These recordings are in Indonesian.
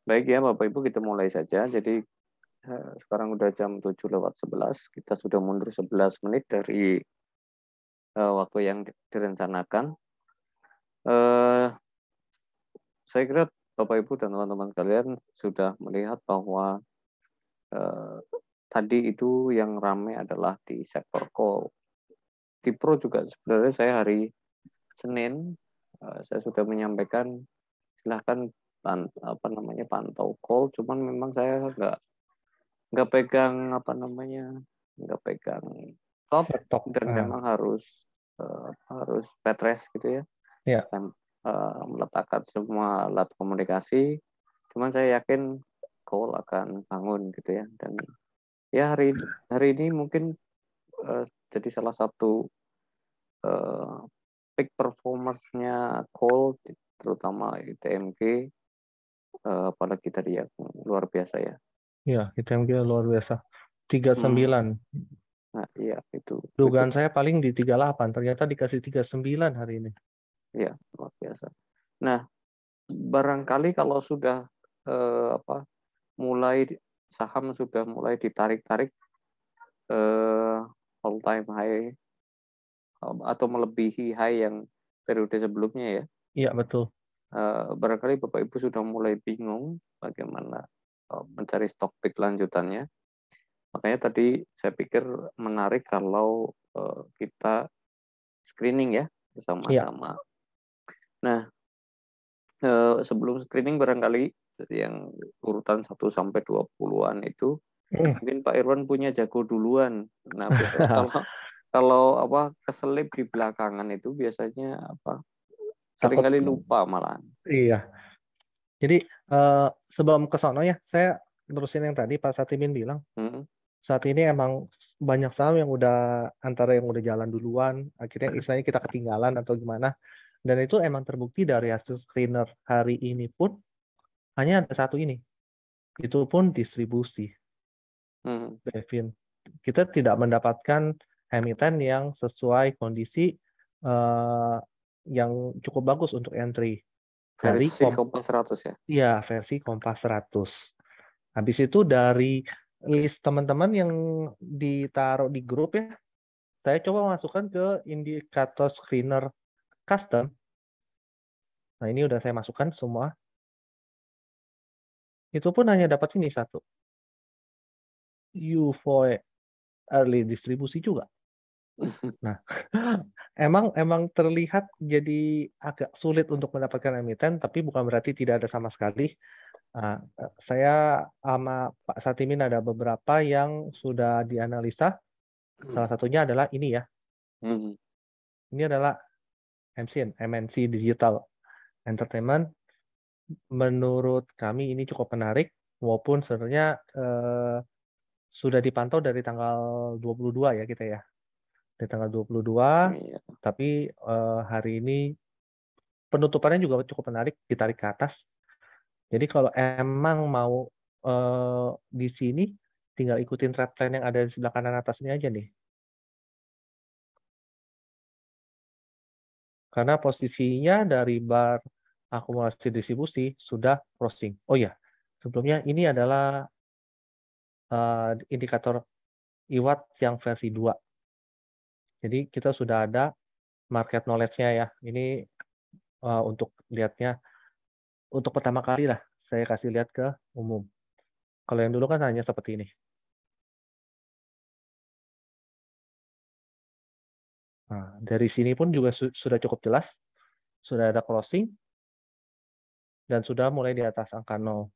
Baik ya Bapak Ibu, kita mulai saja. Jadi sekarang udah jam 7:11, kita sudah mundur 11 menit dari waktu yang direncanakan. Saya kira Bapak Ibu dan teman-teman sekalian sudah melihat bahwa tadi itu yang ramai adalah di sektor coal. Di Pro juga sebenarnya saya hari Senin saya sudah menyampaikan silahkan pantau call, cuman memang saya nggak pegang nggak pegang top Laptop. dan memang harus bed rest gitu ya. Ya. Meletakkan semua alat komunikasi, cuman saya yakin call akan bangun gitu ya. Dan ya hari ini mungkin jadi salah satu peak performance-nya call, terutama ITMG, apalagi tadi yang luar biasa ya. Ya, itu yang dia luar biasa. 39. Nah, iya itu Dugaan saya paling di 38. Ternyata dikasih 39 hari ini. ya luar biasa. Nah, barangkali kalau sudah mulai saham sudah mulai ditarik-tarik all time high atau melebihi high yang periode sebelumnya ya. Iya, betul. Barangkali Bapak Ibu sudah mulai bingung bagaimana mencari stock pick lanjutannya. Makanya tadi saya pikir menarik kalau kita screening ya Iya. bersama-sama. Nah, sebelum screening barangkali yang urutan 1 sampai 20-an itu mungkin Pak Irwan punya jago duluan. Nah, biasanya kalau keselip di belakangan itu biasanya Takut. seringkali lupa malahan. Iya. Jadi sebelum ke sono ya, saya terusin yang tadi Pak Satimin bilang. Saat ini emang banyak saham yang udah antara yang udah jalan duluan, akhirnya istilahnya kita ketinggalan atau gimana. Dan itu emang terbukti dari hasil screener hari ini pun hanya ada satu ini. Itu pun distribusi. Devin. Kita tidak mendapatkan emiten yang sesuai kondisi yang cukup bagus untuk entry. Versi Kompas 100 ya? Iya, versi Kompas 100. Habis itu dari list teman-teman yang ditaruh di grup ya, saya coba masukkan ke indikator screener custom. Nah, ini udah saya masukkan semua. Itu pun hanya dapat ini satu. UFO early distribusi juga. Nah, emang terlihat jadi agak sulit untuk mendapatkan emiten, tapi bukan berarti tidak ada sama sekali. Nah, saya sama Pak Satimin ada beberapa yang sudah dianalisa. Salah satunya adalah ini ya. Ini adalah MNC Digital Entertainment. Menurut kami ini cukup menarik, walaupun sebenarnya sudah dipantau dari tanggal 22 ya kita ya. Dari tanggal 22, tapi hari ini penutupannya juga cukup menarik, ditarik ke atas. Jadi kalau emang mau di sini, tinggal ikutin trend plan yang ada di sebelah kanan atas ini aja nih. Karena posisinya dari bar akumulasi distribusi sudah crossing. Oh ya, sebelumnya ini adalah indikator IWAT yang versi 2. Jadi kita sudah ada market knowledge-nya ya. Ini untuk lihatnya, untuk pertama kali lah saya kasih lihat ke umum. Kalau yang dulu kan hanya seperti ini. Nah, dari sini pun juga sudah cukup jelas. Sudah ada crossing. Dan sudah mulai di atas angka 0.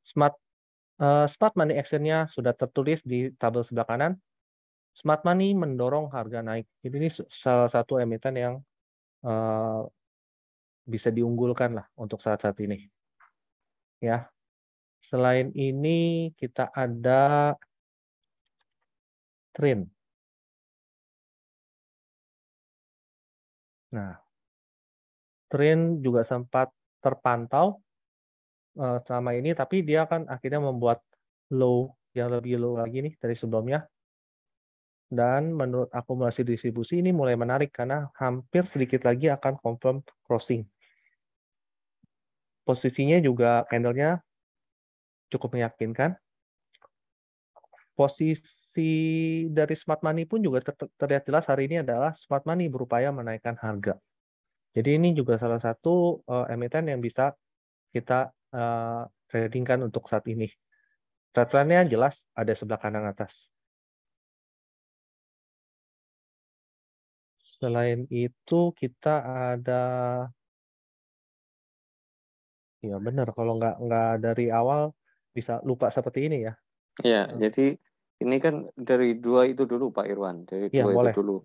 Smart Money Action-nya sudah tertulis di tabel sebelah kanan. Smart Money mendorong harga naik. Jadi ini salah satu emiten yang bisa diunggulkan lah untuk saat-saat ini. Ya. Selain ini kita ada Trin. Nah, Trin juga sempat terpantau selama ini, tapi dia kan akhirnya membuat low yang lebih low lagi nih dari sebelumnya. Dan menurut akumulasi distribusi ini mulai menarik karena hampir sedikit lagi akan confirm crossing. Posisinya juga candle-nya cukup meyakinkan. Posisi dari smart money pun juga terlihat jelas hari ini adalah smart money berupaya menaikkan harga. Jadi ini juga salah satu emiten yang bisa kita tradingkan untuk saat ini. Trend-nya jelas ada sebelah kanan atas. Selain itu kita ada, ya benar kalau nggak dari awal bisa lupa seperti ini ya. Ya, jadi ini kan dari dua itu dulu Pak Irwan, dari Iya dua itu boleh. dulu.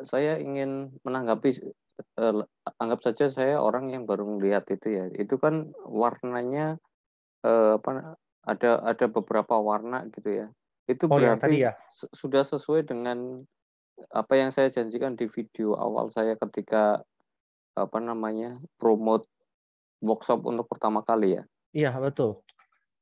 Saya ingin menanggapi, anggap saja saya orang yang baru melihat itu ya. Itu kan warnanya ada beberapa warna gitu ya. Itu Oh yang tadi berarti ya. sudah sesuai dengan apa yang saya janjikan di video awal saya ketika promote workshop untuk pertama kali ya. Iya betul.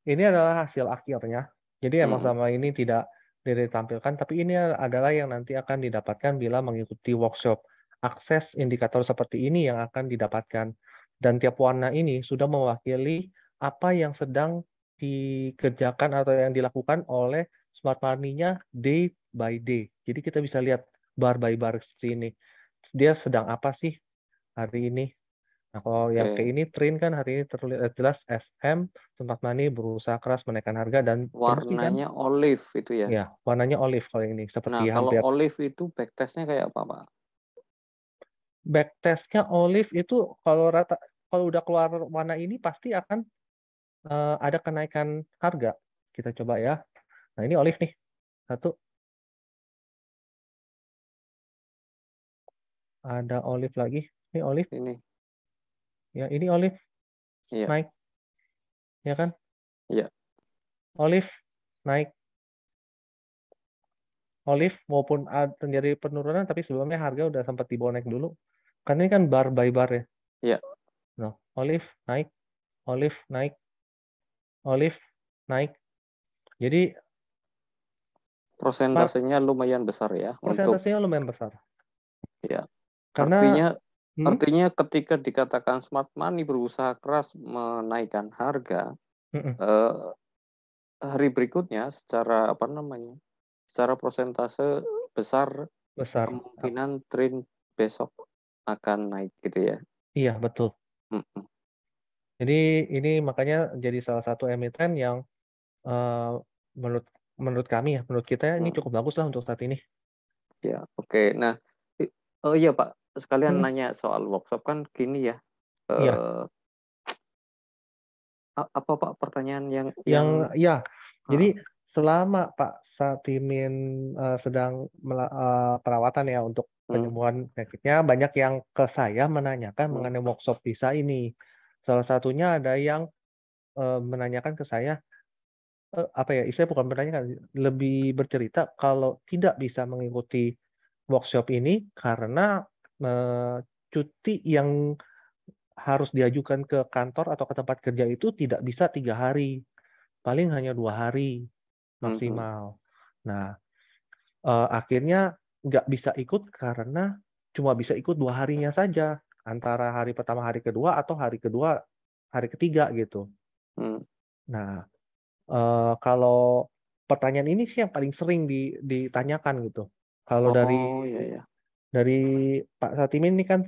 Ini adalah hasil akhirnya. Jadi emang Mm, sama ini tidak ditampilkan, tapi ini adalah yang nanti akan didapatkan bila mengikuti workshop. Akses indikator seperti ini yang akan didapatkan. Dan tiap warna ini sudah mewakili apa yang sedang dikerjakan atau yang dilakukan oleh smart money-nya day by day. Jadi kita bisa lihat bar by bar seperti ini. Dia sedang apa sih hari ini? Nah, kalau yang kayak Oke. ini Trin kan hari ini terlihat jelas SM tempat money berusaha keras menaikkan harga dan terbukti kan? Warnanya olive itu ya. Ya, warnanya olive kalau yang ini Nah, seperti kalau hampir olive itu backtestnya kayak apa, Pak? backtestnya olive itu kalau udah keluar warna ini pasti akan ada kenaikan harga. Kita coba ya. Nah, ini olive nih. Satu, ada olive lagi. Ini olive. Ini, Ya, ini olive iya, naik, ya kan? iya. Olive naik. Olive maupun terjadi penurunan tapi sebelumnya harga udah sempat dibonek dulu. Karena ini kan bar by bar ya. Iya, Nah, olive naik, olive naik, olive naik. Jadi prosentasenya lumayan besar ya untuk persentasenya lumayan besar. ya. Karena Artinya hmm, artinya ketika dikatakan smart money berusaha keras menaikkan harga, mm-mm, eh, hari berikutnya secara persentase besar besar. kemungkinan tren besok akan naik gitu ya. Iya, betul. Mm-mm. Jadi ini makanya jadi salah satu emiten yang eh, menurut menurut kami ya, menurut kita ini Mm. cukup bagus lah untuk saat ini. Ya, oke. Nah, oh iya Pak, sekalian Hmm, nanya soal workshop kan gini ya. iya, Eh, apa Pak pertanyaan yang yang ya. Jadi uh, selama Pak Satimin sedang perawatan ya untuk hmm, penyembuhan penyakitnya, banyak yang ke saya menanyakan hmm, mengenai workshop visa ini. Salah satunya ada yang menanyakan ke saya, apa ya, saya bukan menanyakan, lebih bercerita kalau tidak bisa mengikuti workshop ini karena cuti yang harus diajukan ke kantor atau ke tempat kerja itu tidak bisa 3 hari, paling hanya 2 hari hmm, hmm, maksimal. Nah, akhirnya nggak bisa ikut karena cuma bisa ikut 2 harinya saja, antara hari pertama, hari kedua, atau hari kedua, hari ketiga gitu. hmm. Nah, kalau pertanyaan ini sih yang paling sering ditanyakan gitu. Kalau Oh ya ya. dari Pak Satimin ini kan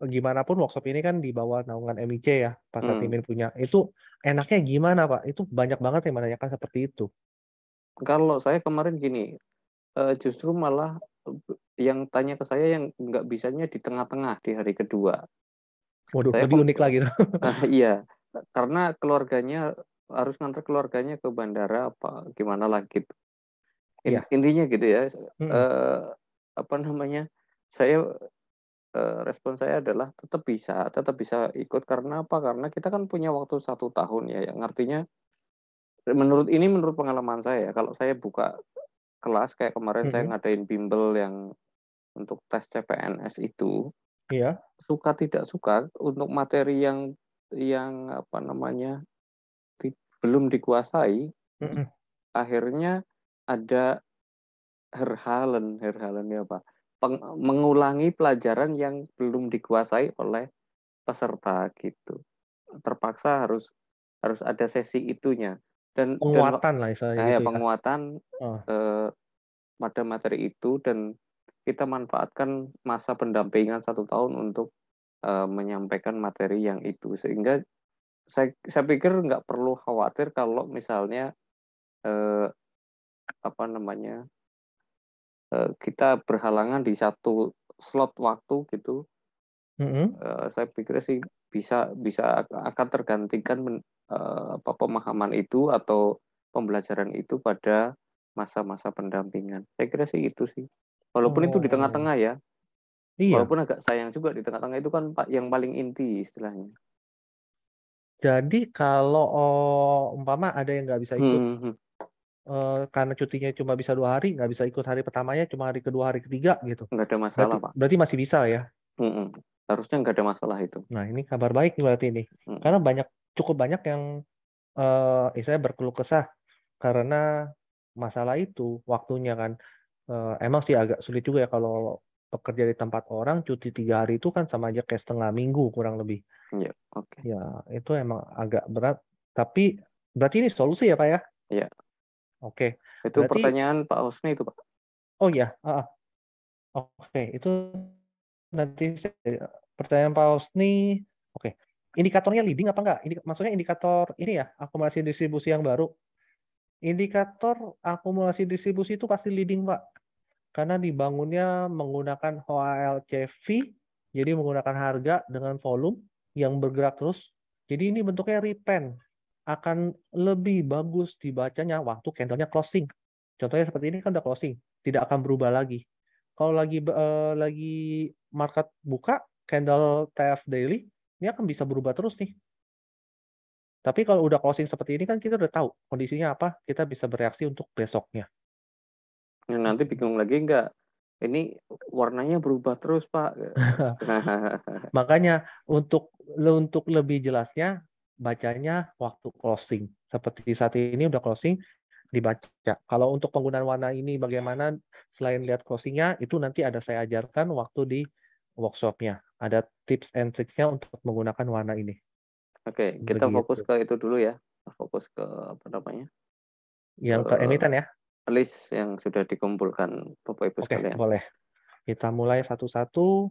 gimana pun workshop ini kan di bawah naungan MIC ya, Pak Hmm. Satimin punya. Itu enaknya gimana, Pak? Itu banyak banget yang menanyakan seperti itu. Kalau saya kemarin gini, justru malah yang tanya ke saya yang nggak bisanya di tengah-tengah di hari kedua. Waduh, Saya lebih unik lagi tuh. iya, karena keluarganya harus ngantar keluarganya ke bandara apa gimana lah gitu. Iya. Intinya gitu ya. Mm-mm. Eh, apa namanya? Saya respon saya adalah tetap bisa ikut karena apa? Karena kita kan punya waktu 1 tahun ya, yang artinya menurut pengalaman saya, kalau saya buka kelas kayak kemarin saya Mm-mm. ngadain bimbel yang untuk tes CPNS itu, Iya. suka tidak suka untuk materi yang apa namanya belum dikuasai, Mm-mm. akhirnya ada herhalen ya apa? Mengulangi pelajaran yang belum dikuasai oleh peserta gitu. terpaksa harus ada sesi itunya dan Penguatan lah istilahnya gitu ya. penguatan Oh. pada materi itu dan kita manfaatkan masa pendampingan 1 tahun untuk menyampaikan materi yang itu sehingga saya pikir nggak perlu khawatir kalau misalnya apa namanya kita berhalangan di satu slot waktu gitu. Saya pikir sih bisa akan tergantikan pemahaman itu atau pembelajaran itu pada masa-masa pendampingan. Saya kira sih itu sih. Walaupun itu di Oh, tengah-tengah ya. iya. Walaupun agak sayang juga di tengah-tengah itu kan yang paling inti istilahnya. Jadi kalau umpama ada yang nggak bisa ikut karena cutinya cuma bisa 2 hari, nggak bisa ikut hari pertamanya, cuma hari kedua, hari ketiga gitu. Nggak ada Berarti masalah, Pak. berarti masih bisa ya. Harusnya nggak ada masalah itu. Nah, ini kabar baik nih berarti ini. Karena cukup banyak yang istilahnya berkeluh kesah karena masalah itu waktunya kan. Emang sih agak sulit juga ya kalau pekerja di tempat orang cuti 3 hari itu kan sama aja kayak setengah minggu kurang lebih. Iya, oke. Ya, itu emang agak berat. Tapi berarti ini solusi ya, Pak ya? Iya. Oke. Itu Berarti, pertanyaan Pak Husni itu, Pak. oh ya, oke. Itu nanti pertanyaan Pak Husni. Oke. Indikatornya leading apa enggak? Maksudnya indikator ini ya, akumulasi distribusi yang baru. Indikator akumulasi distribusi itu pasti leading, Pak. Karena dibangunnya menggunakan HOALCV, jadi menggunakan harga dengan volume yang bergerak terus. Jadi ini bentuknya repen. Akan lebih bagus dibacanya waktu candlenya closing. Contohnya seperti ini kan udah closing, tidak akan berubah lagi. Kalau lagi market buka, candle TF daily, ini akan bisa berubah terus nih. Tapi kalau udah closing seperti ini kan kita udah tahu kondisinya apa, kita bisa bereaksi untuk besoknya. Nanti bingung lagi nggak? Ini warnanya berubah terus, Pak. Makanya untuk lebih jelasnya bacanya waktu closing. Seperti saat ini udah closing, dibaca. Kalau untuk penggunaan warna ini bagaimana selain lihat closingnya, itu nanti ada saya ajarkan waktu di workshopnya. Ada tips and tricksnya untuk menggunakan warna ini. Oke, kita fokus Begitu. ke itu dulu ya. Fokus ke apa namanya? Yang ke emiten ya? List yang sudah dikumpulkan Bapak Ibu Oke, sekalian. boleh. Kita mulai satu-satu.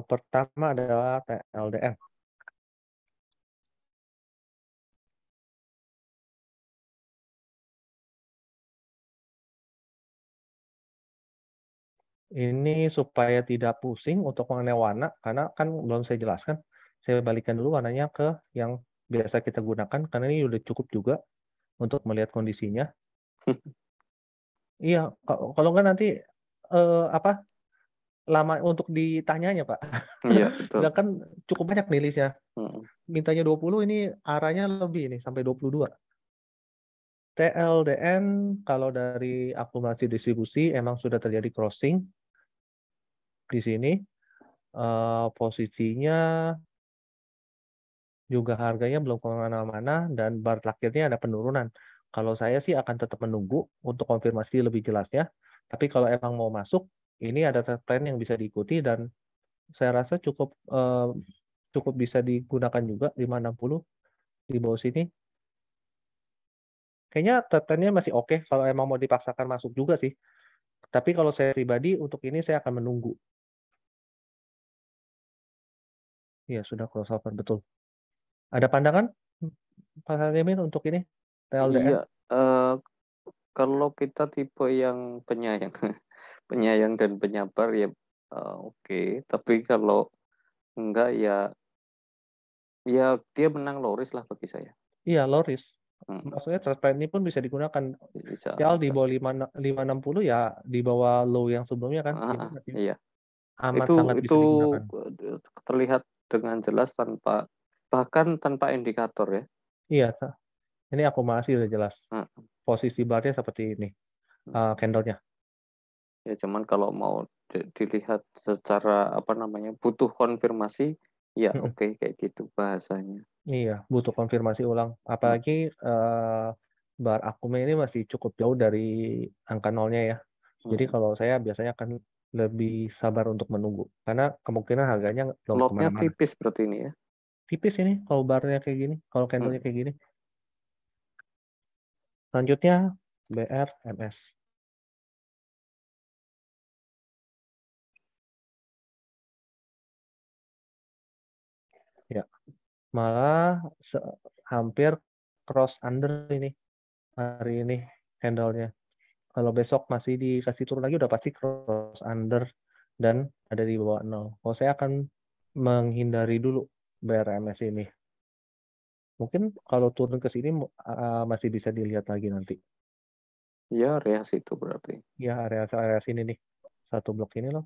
Pertama adalah TLDN. Ini supaya tidak pusing untuk mengenai warna, karena kan belum saya jelaskan. Saya balikan dulu warnanya ke yang biasa kita gunakan, karena ini udah cukup juga untuk melihat kondisinya. Iya, kalau nggak nanti apa lama untuk ditanyanya, Pak. Iya, betul. Sedangkan cukup banyak nih listnya. Mintanya 20, ini arahnya lebih nih, sampai 22. TLDN kalau dari akumulasi distribusi emang sudah terjadi crossing di sini. Posisinya juga harganya belum kemana-mana dan bar terakhirnya ada penurunan. Kalau saya sih akan tetap menunggu untuk konfirmasi lebih jelasnya. Tapi kalau emang mau masuk, ini ada trend yang bisa diikuti dan saya rasa cukup bisa digunakan juga 560 di bawah sini. Kayaknya trendnya masih oke kalau emang mau dipaksakan masuk juga sih. Tapi kalau saya pribadi untuk ini saya akan menunggu. Ya sudah crossover betul. Ada pandangan Pak Hadimin untuk ini TLDN? Iya, kalau kita tipe yang penyayang, penyayang dan penyabar ya oke. Tapi kalau enggak ya dia menang loris lah bagi saya. Iya, loris. Maksudnya trend ini pun bisa digunakan. Bisa. Di bawah 560 ya di bawah low yang sebelumnya kan. Ini masih Iya. amat Itu sangat bisa digunakan. terlihat dengan jelas bahkan tanpa indikator ya. Iya, ini akumulasi udah jelas. Posisi barnya seperti ini, candlenya. Ya cuman kalau mau dilihat secara apa namanya butuh konfirmasi, ya oke kayak gitu bahasanya. Iya, butuh konfirmasi ulang. Apalagi bar akume ini masih cukup jauh dari angka nolnya ya. Jadi kalau saya biasanya akan lebih sabar untuk menunggu. Karena kemungkinan harganya belum Lotnya kemana-mana. tipis berarti ini ya. Tipis ini kalau barnya kayak gini, kalau Hmm. candlenya kayak gini. Selanjutnya BRMS. Ya, malah hampir cross under ini hari ini candlenya. Kalau besok masih dikasih turun lagi udah pasti cross under dan ada di bawah 0. Kalau saya akan menghindari dulu BRMS ini. Mungkin kalau turun ke sini masih bisa dilihat lagi nanti. Ya, area situ berarti. Ya, area sini nih. Satu blok ini loh.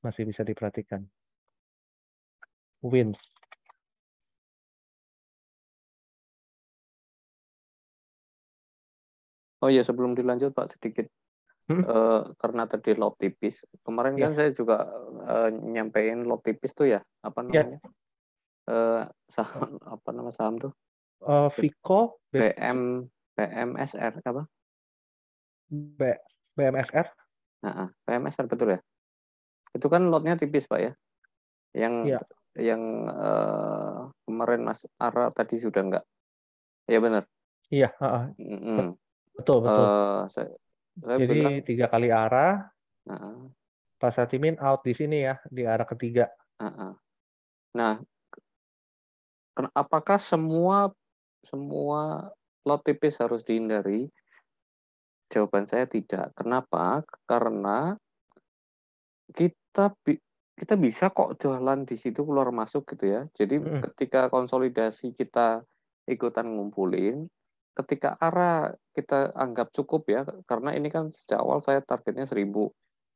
Masih bisa diperhatikan. Wins. Oh ya, sebelum dilanjut Pak, sedikit karena tadi lot tipis. Kemarin kan Ya, saya juga nyampein lot tipis tuh ya, apa ya. namanya? Saham apa nama saham tuh? Vico, BM BMSR apa? BMSR. Nah, BMSR betul ya? Itu kan lotnya tipis Pak ya. Yang Ya, kemarin Mas Ara tadi sudah enggak. Ya benar. iya. Mm-mm. Betul, betul. Saya Jadi bilang, 3 kali arah, nah, Pak Satimin out di sini ya, di arah ketiga. nah, apakah semua semua lot tipis harus dihindari? Jawaban saya tidak. Kenapa? Karena kita kita bisa kok jualan di situ keluar masuk gitu ya. Jadi Mm-mm. ketika konsolidasi kita ikutan ngumpulin, ketika arah kita anggap cukup ya, karena ini kan sejak awal saya targetnya 1000,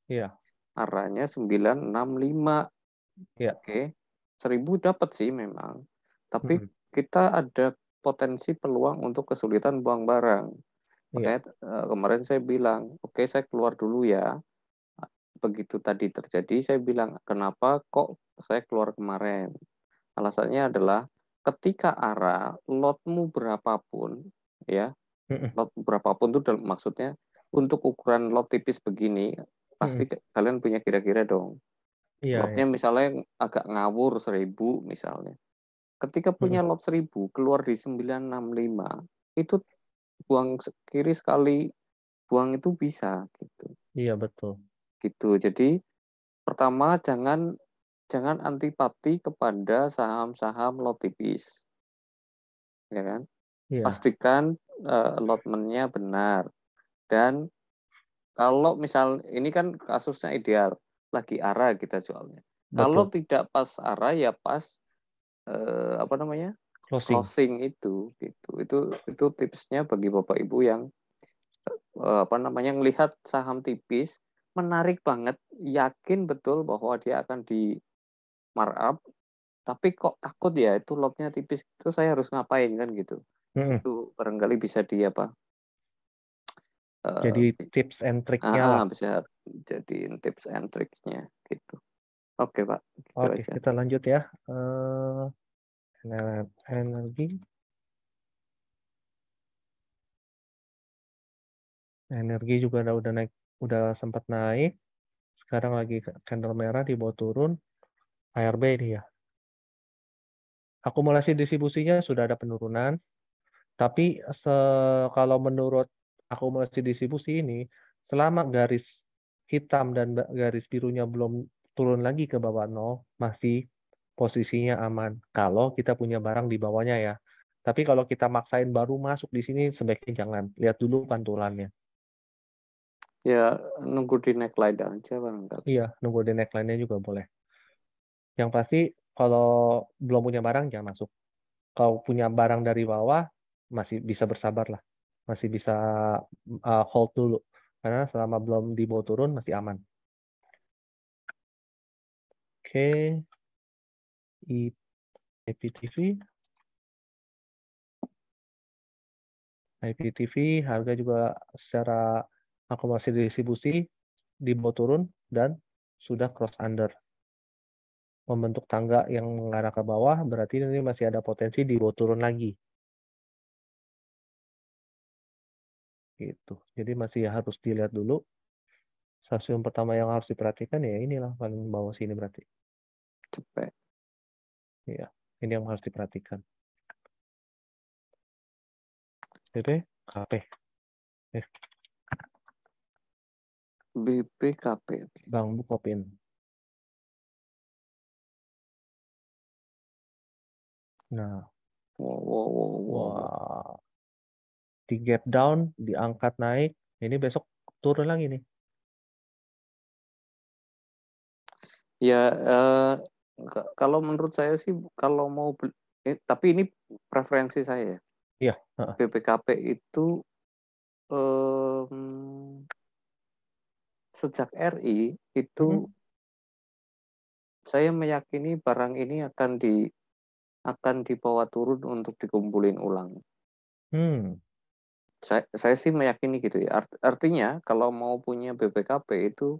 Iya, arahnya 965. iya. Oke, 1000 dapat sih memang. Tapi Mm-mm. kita ada potensi peluang untuk kesulitan buang barang. Iya. Makanya kemarin saya bilang, oke saya keluar dulu ya. Begitu tadi terjadi, saya bilang, kenapa kok saya keluar kemarin? Alasannya adalah ketika arah lotmu berapapun, ya, Mm-mm. lot berapapun itu maksudnya untuk ukuran lot tipis begini, pasti Mm-mm. kalian punya kira-kira dong. Iya, Lotnya iya. misalnya agak ngawur 1000 misalnya. Ketika punya Mm-mm. lot 1000 keluar di 965, itu buang kiri sekali, buang itu bisa gitu. Iya, betul. Gitu. Jadi pertama jangan jangan antipati kepada saham-saham lot tipis, ya kan? Iya, Pastikan allotment-nya benar. Dan kalau misal ini kan kasusnya ideal, lagi arah kita jualnya. Kalau betul. tidak pas arah ya pas apa namanya? Closing. Closing itu gitu. Itu tipsnya bagi Bapak Ibu yang apa namanya melihat saham tipis menarik banget, yakin betul bahwa dia akan di markup, tapi kok takut ya itu lotnya tipis, itu saya harus ngapain kan gitu. Mm-mm. Itu barangkali bisa di apa, Jadi uh, tips and trick-nya lah. bisa jadiin tips and tricksnya gitu. Oke Pak, gitu Oke, aja. kita lanjut ya. Energi. Energi juga udah naik, udah sempat naik. Sekarang lagi candle merah di bawah turun. ARB ini ya. Akumulasi distribusinya sudah ada penurunan, tapi kalau menurut akumulasi distribusi ini, selama garis hitam dan garis birunya belum turun lagi ke bawah nol, masih posisinya aman. Kalau kita punya barang di bawahnya ya. Tapi kalau kita maksain baru masuk di sini, sebaiknya jangan. Lihat dulu pantulannya. Ya nunggu di neckline aja barangkali. Iya, nunggu di neckline-nya juga boleh. Yang pasti kalau belum punya barang jangan masuk. Kalau punya barang dari bawah masih bisa bersabar lah, masih bisa hold dulu karena selama belum dibawa turun masih aman. Oke, IPTV, IPTV harga juga secara akumulasi distribusi dibawa turun dan sudah cross under, membentuk tangga yang mengarah ke bawah, berarti ini masih ada potensi dibawa turun lagi. Gitu. Jadi masih harus dilihat dulu Stasiun pertama yang harus diperhatikan ya inilah paling bawah sini berarti. Cepet. Iya, ini yang harus diperhatikan. BP, KP. Eh, BPKP. Oke. Bang Bukopin. Nah, Wow, wow, wow, wow, wow. wah, di gap down, diangkat naik. Ini besok turun lagi nih. Ya, kalau menurut saya sih, kalau mau tapi ini preferensi saya. Iya, heeh. BPKP itu sejak RI itu Mm-mm. saya meyakini barang ini akan dibawa turun untuk dikumpulin ulang. Hmm, Saya sih meyakini gitu ya. Artinya kalau mau punya BPKP itu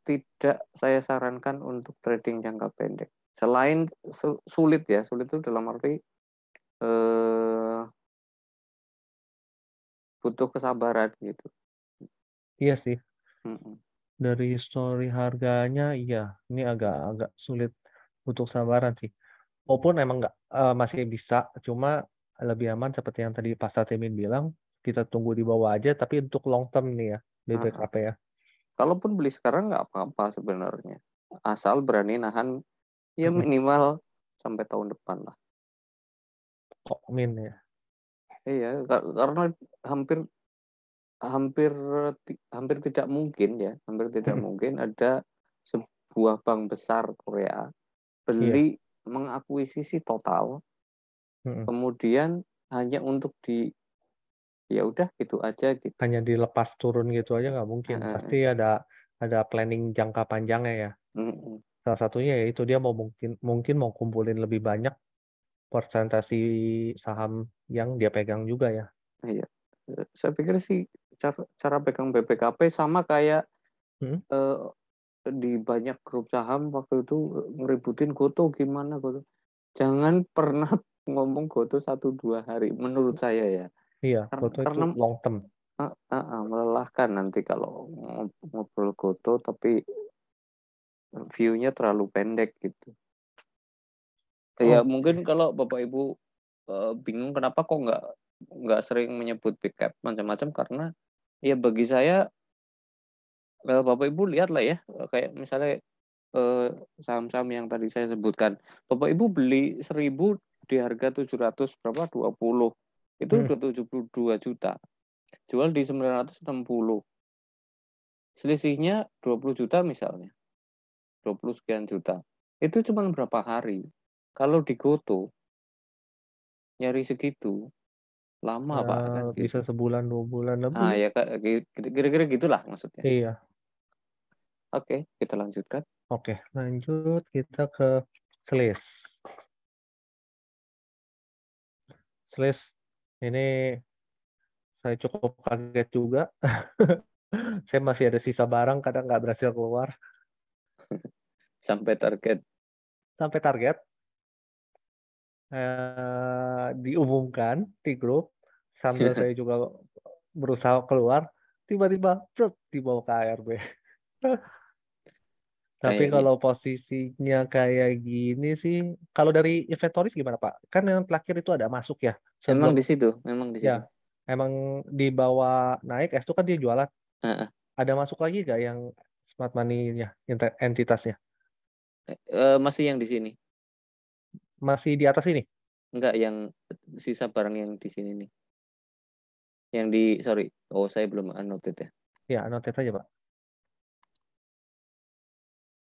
tidak saya sarankan untuk trading jangka pendek. Selain sulit ya, sulit itu dalam arti eh, butuh kesabaran gitu. iya sih. Mm-mm. Dari story harganya, iya, ini agak sulit untuk sabaran sih. Walaupun emang nggak masih bisa, cuma lebih aman seperti yang tadi Pak Satemin bilang, kita tunggu di bawah aja, tapi untuk long term nih ya, Uh-uh. BBKP ya. Kalaupun beli sekarang nggak apa-apa sebenarnya, asal berani nahan ya Mm-mm. minimal sampai tahun depan lah. Kok min ya. Iya, karena hampir hampir hampir tidak mungkin ya, hampir tidak Mm-mm. mungkin ada sebuah bank besar Korea Iya, beli mengakuisisi total, mm-mm. kemudian hanya untuk ya udah gitu aja gitu. Hanya dilepas turun gitu aja nggak mungkin. Pasti ada planning jangka panjangnya ya. Mm-mm. Salah satunya ya itu dia mau mungkin mau kumpulin lebih banyak persentasi saham yang dia pegang juga ya. Iya, saya pikir sih cara pegang BPKP sama kayak Mm-mm. eh, di banyak grup saham waktu itu ngeributin Goto gimana Goto. Jangan pernah ngomong Goto 1-2 hari menurut saya ya. Iya, Karena, foto itu karena long term. melelahkan nanti kalau ngobrol Goto tapi view-nya terlalu pendek gitu. Ya Oh, mungkin kalau Bapak Ibu bingung kenapa kok nggak sering menyebut big cap macam-macam karena ya bagi saya Bapak Ibu lihat lah ya kayak misalnya eh, saham-saham yang tadi saya sebutkan. Bapak Ibu beli 1.000 di harga 700 berapa 20 itu mm, udah 72 juta. Jual di 960. Selisihnya 20 juta misalnya. 20 sekian juta. Itu cuma berapa hari. Kalau di Goto nyari segitu lama ya Pak kan bisa gitu. sebulan 2 bulan lebih. Ah ya kira-kira gitulah maksudnya. Iya. Oke, kita lanjutkan. Oke, lanjut kita ke Slice. Slice ini saya cukup kaget juga. Saya masih ada sisa barang, kadang nggak berhasil keluar Sampai target. sampai target. Diumumkan di grup sambil saya juga berusaha keluar, tiba-tiba dibawa ke ARB. Tapi Kayaknya kalau posisinya kayak gini sih, kalau dari inventoris gimana Pak? Kan yang terakhir itu ada masuk ya emang sebelum di situ, memang di ya situ. emang dibawa naik, itu kan dia jualan. Heeh. Ada masuk lagi nggak yang smart money-nya, entitasnya? Masih yang di sini. Masih di atas ini? Enggak yang sisa barang yang di sini nih. Yang di sorry. Oh, saya belum annotate ya. Ya, noted aja Pak.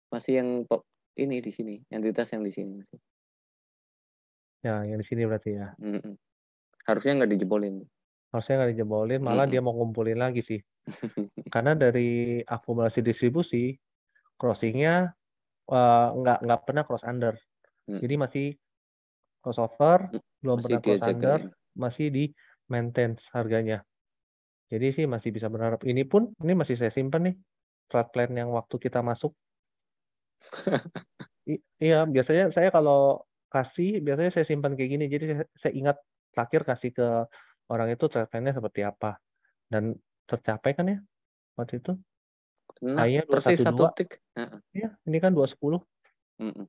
Masih yang kok ini di sini, entitas yang di sini masih. Ya, yang di sini berarti ya. Mm-mm. Harusnya nggak dijebolin. Harusnya nggak dijebolin, malah dia Mm-mm. mau ngumpulin lagi sih. Karena dari akumulasi distribusi, crossingnya nggak pernah cross under. Jadi Mm-mm. masih crossover, belum Masih pernah dia cross under, jagain. masih di maintain harganya. Jadi sih masih bisa berharap. Ini pun, ini masih saya simpan nih, trade plan yang waktu kita masuk. Iya, biasanya saya kalau biasanya saya simpan kayak gini. Jadi saya ingat terakhir kasih ke orang itu trade plan-nya seperti apa. Dan tercapai kan ya waktu itu. Nah, High-nya persis 212. 1 tick. Heeh. Ya, ini kan 210. Mm-mm.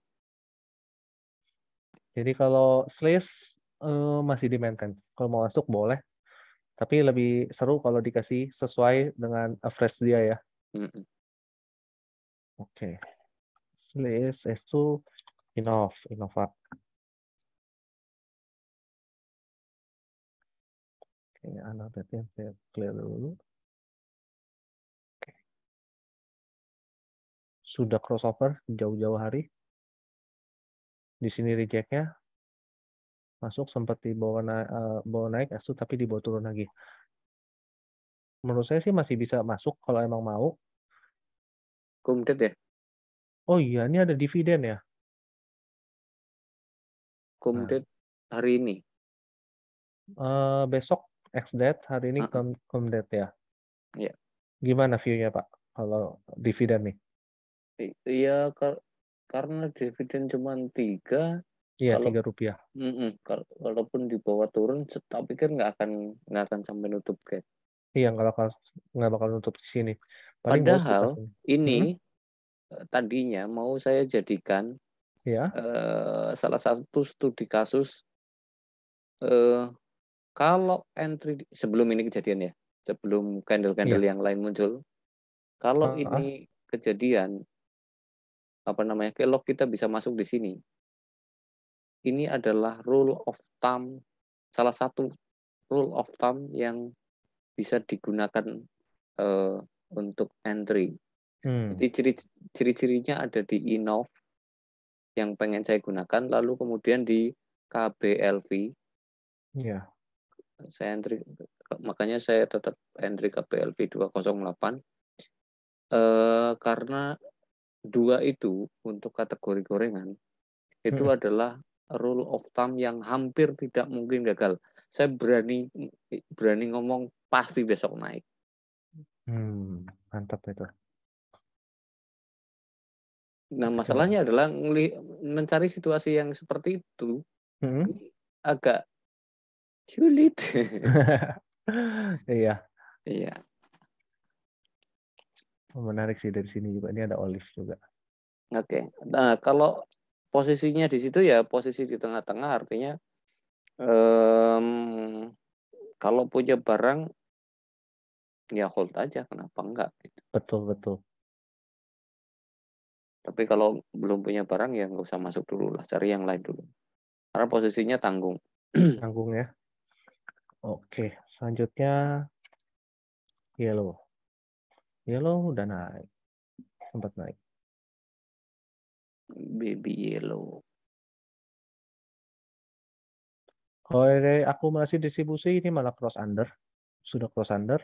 Jadi kalau slash masih di maintain. Kalau mau masuk boleh. Tapi lebih seru kalau dikasih sesuai dengan average dia ya. Mm-mm. Oke. Slash S2 Innova. Oke, another saya clear dulu. Sudah crossover jauh-jauh hari. Di sini rejectnya masuk sempat dibawa naik S2 tapi dibawa turun lagi. Menurut saya sih masih bisa masuk kalau emang mau. Kumdet ya? Oh iya, ini ada dividen ya. Nah, Kumdet hari ini. besok ex-date, hari ini Heeh. com-date ya. Ya. Gimana view-nya Pak kalau dividen nih? Iya, karena dividen cuma 3, Iya, kalau Rp3. walaupun di bawah turun, tak pikir nggak akan sampai nutup gap. Iya, nggak bakal nutup di sini. Paling bagus di pas Padahal ini. ini tadinya mau saya jadikan Ya. salah satu studi kasus eh, kalau entry sebelum ini kejadian ya, sebelum candle-candle Iya. yang lain muncul, kalau Ah, ini kejadian apa namanya, kalau kita bisa masuk di sini, ini adalah rule of thumb, salah satu rule of thumb yang bisa digunakan eh, untuk entry. hmm, Jadi ciri-cirinya ada di Innov yang pengen saya gunakan, lalu kemudian di KBLV iya. saya entry, makanya saya tetap entry KBLV 208 karena dua itu untuk kategori gorengan itu Mm-mm. adalah rule of thumb yang hampir tidak mungkin gagal. Saya berani berani ngomong pasti besok naik. Mantap itu. Nah, Coba. masalahnya adalah mencari situasi yang seperti itu Mm-mm. ini agak sulit. Iya, Iya. menarik sih dari sini juga. Ini ada olive juga. Oke. Nah, kalau posisinya di situ ya posisi di tengah-tengah, artinya em, kalau punya barang ya hold aja, kenapa enggak gitu. Betul, betul. Tapi kalau belum punya barang ya nggak usah masuk dulu lah, cari yang lain dulu. Karena posisinya tanggung. Tanggung ya. Oke, selanjutnya yellow. Yellow udah naik. Sempat naik. Baby yellow. Kalau dari akumulasi distribusi ini malah cross under. Sudah cross under.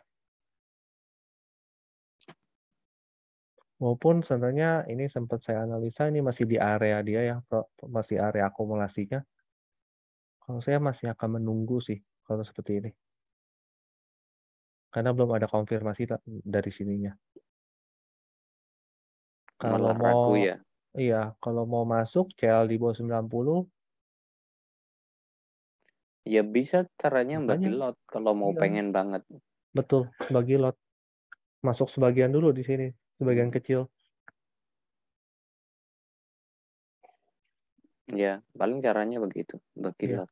Maupun sebenarnya ini sempat saya analisa ini masih di area dia ya, masih area akumulasinya. Kalau saya masih akan menunggu sih kalau seperti ini. Karena belum ada konfirmasi dari sininya. Kalau Malah mau ragu ya. iya, kalau mau masuk CL di bawah 90, Ya bisa caranya bagi makanya lot kalau mau iya, pengen banget. betul bagi lot. Masuk sebagian dulu di sini, sebagian Hmm. kecil. Ya, paling caranya begitu, bagi Iya, lot.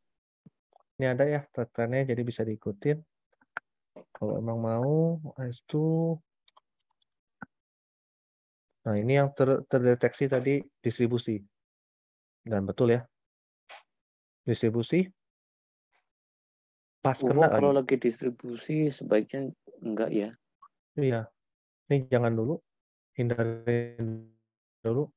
ini ada ya trennya jadi bisa diikutin. Kalau emang mau S2. Nah, ini yang terdeteksi tadi distribusi. Dan betul ya, distribusi pas kena Kalau lagi. lagi distribusi sebaiknya enggak ya. Iya, ini jangan dulu, hindarin dulu.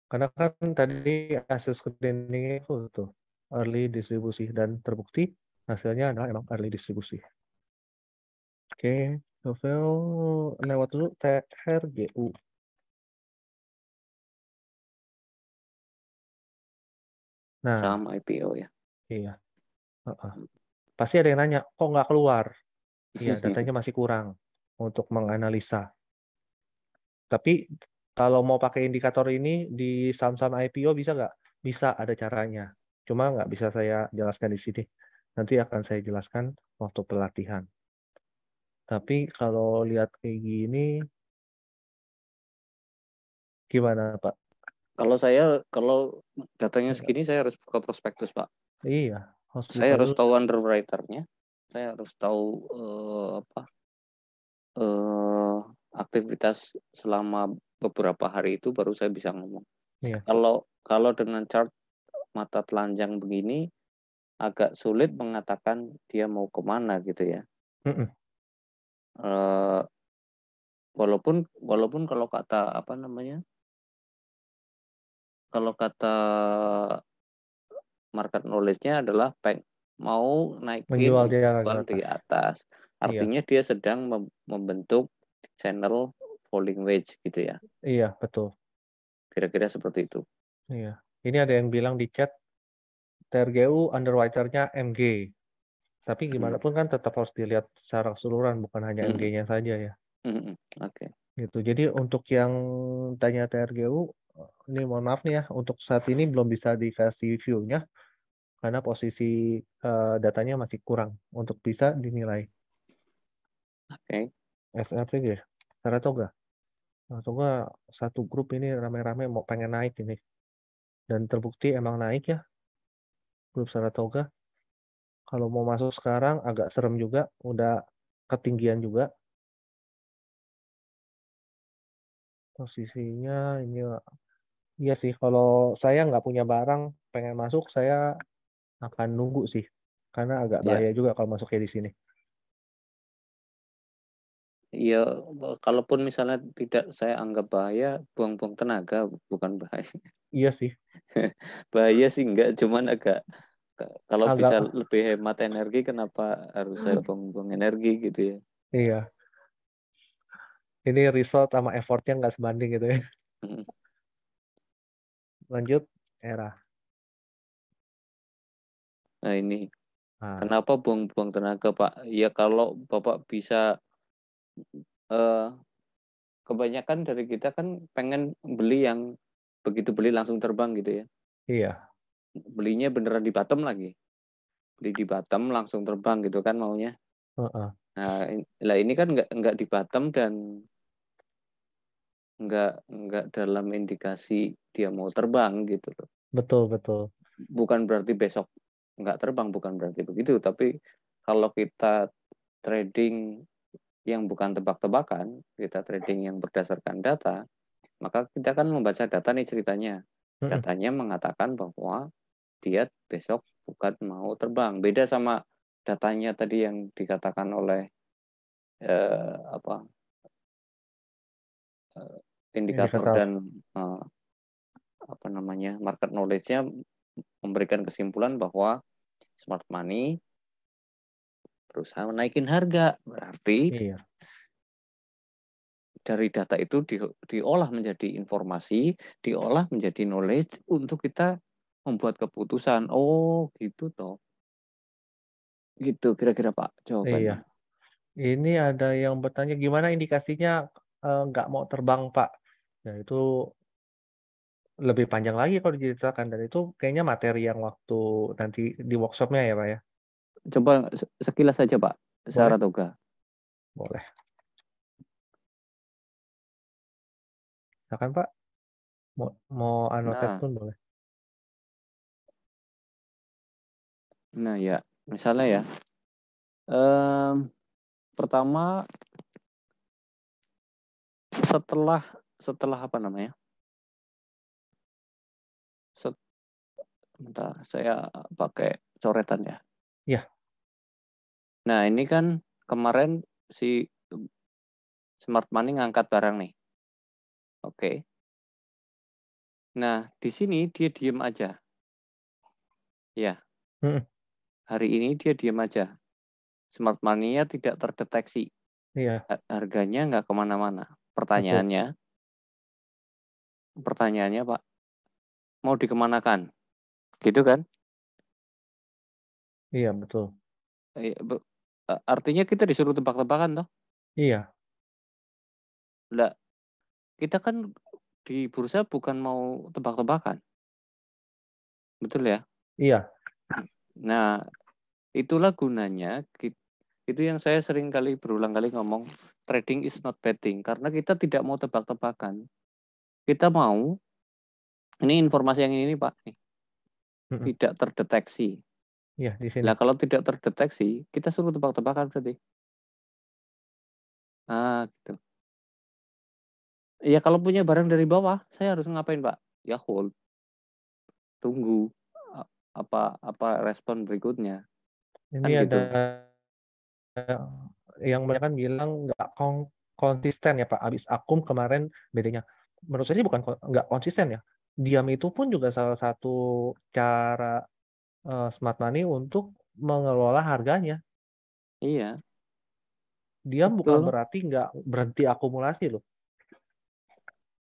Karena kan tadi hasil screening itu tuh early distribusi dan terbukti hasilnya adalah emang early distribusi. Oke, novel lewat dulu TRGU. Nah, Saham IPO ya. iya. Heeh. Pasti ada yang nanya, kok nggak keluar? Iya, datanya masih kurang untuk menganalisa. Tapi kalau mau pakai indikator ini di saham-saham IPO bisa nggak? Bisa, ada caranya. Cuma nggak bisa saya jelaskan di sini. Nanti akan saya jelaskan waktu pelatihan. Tapi kalau lihat kayak gini, Gimana, Pak? Kalau datanya segini, saya harus buka prospektus, Pak. Iya, harus buka Saya harus dulu. tahu underwriter-nya. Saya harus tahu aktivitas selama beberapa hari itu, baru saya bisa ngomong. Iya. Kalau dengan chart mata telanjang begini, agak sulit mengatakan dia mau kemana gitu ya. Mm-mm. Eh, walaupun kalau kata kalau kata market knowledge-nya adalah mau naikin Menjual untuk dia ke jual di atas. atas. Iya, Artinya dia sedang membentuk channel falling wedge gitu ya. iya, betul. Kira-kira seperti itu. Iya. Ini ada yang bilang di chat, TRGU underwriter-nya MG. Tapi gimana Hmm. pun kan tetap harus dilihat secara keseluruhan, bukan hanya Hmm. MG-nya saja ya. Hmm. Oke. Gitu. Jadi untuk yang tanya TRGU, ini mohon maaf nih ya, untuk saat ini belum bisa dikasih view-nya karena posisi datanya masih kurang untuk bisa dinilai. Oke. SRTG, Saratoga. Saratoga satu grup ini rame-rame mau pengen naik ini. Dan terbukti emang naik ya grup Saratoga. Kalau mau masuk sekarang agak serem juga, udah ketinggian juga posisinya ini. Iya sih, kalau saya nggak punya barang, pengen masuk, saya akan nunggu sih. Karena agak Ya. bahaya juga kalau masuknya di sini. Ya, kalaupun misalnya tidak saya anggap bahaya, buang-buang tenaga bukan bahaya. Iya sih, Bahaya sih enggak, cuman agak kalau bisa agak, lebih hemat energi, kenapa harus saya buang-buang energi gitu ya. iya. Ini result sama effortnya nggak sebanding gitu ya. Hmm. Lanjut, era. Nah ini, Nah, kenapa buang-buang tenaga Pak? Ya kalau Bapak bisa, eh, kebanyakan dari kita kan pengen beli yang begitu beli langsung terbang gitu ya. iya. Belinya beneran di bottom lagi. Beli di bottom langsung terbang gitu kan maunya. Heeh. Nah, lah ini kan nggak di bottom dan nggak dalam indikasi dia mau terbang gitu loh. Betul, betul. Bukan berarti besok nggak terbang, bukan berarti begitu. Tapi kalau kita trading yang bukan tebak-tebakan, kita trading yang berdasarkan data, maka kita kan membaca data nih ceritanya. Mm-mm. Datanya mengatakan bahwa dia besok bukan mau terbang. Beda sama datanya tadi yang dikatakan oleh apa indikator Indikator. dan eh, apa namanya market knowledge-nya memberikan kesimpulan bahwa smart money berusaha menaikin harga. Berarti Iya, dari data itu diolah menjadi informasi, diolah menjadi knowledge untuk kita membuat keputusan. Oh, gitu toh. Gitu kira-kira Pak iya. jawabannya. Ini ada yang bertanya gimana indikasinya nggak mau terbang, Pak. Ya itu lebih panjang lagi kalau diceritakan dan itu kayaknya materi yang waktu nanti di workshopnya ya, Pak ya. Coba sekilas saja Pak, Boleh? Saratoga. Boleh. Silakan Pak. Mau anotet Nah, pun boleh. nah ya, misalnya ya, em, pertama setelah setelah apa namanya? Sebentar, saya pakai coretan ya. Ya, Nah, ini kan kemarin si Smart Money ngangkat barang nih. Oke. Nah, di sini dia diem aja. Ya, mm, hari ini dia diem aja. Smart Money-nya tidak terdeteksi. iya, Harganya nggak kemana-mana. betul. Pertanyaannya Pak, mau dikemanakan? Gitu kan? Iya, betul. Artinya kita disuruh tebak-tebakan toh. Iya, Lah, kita kan di bursa bukan mau tebak-tebakan. Betul ya? iya, Nah, itulah gunanya. Itu yang saya sering kali berulang kali ngomong, trading is not betting. Karena kita tidak mau tebak-tebakan. kita mau, ini informasi yang ini Pak, tidak terdeteksi. Iya, di sini. Nah, kalau tidak terdeteksi, kita suruh tebak-tebakan berarti. Nah, gitu. Ya kalau punya barang dari bawah, saya harus ngapain Pak? Ya hold, tunggu apa respon berikutnya. Ini Kan ada gitu. yang mereka kan bilang nggak konsisten ya Pak. Abis akum kemarin bedanya. Menurut saya sih bukan nggak konsisten ya. Diam itu pun juga salah satu cara smart money untuk mengelola harganya. Iya, Diam bukan betul, berarti nggak berhenti akumulasi loh.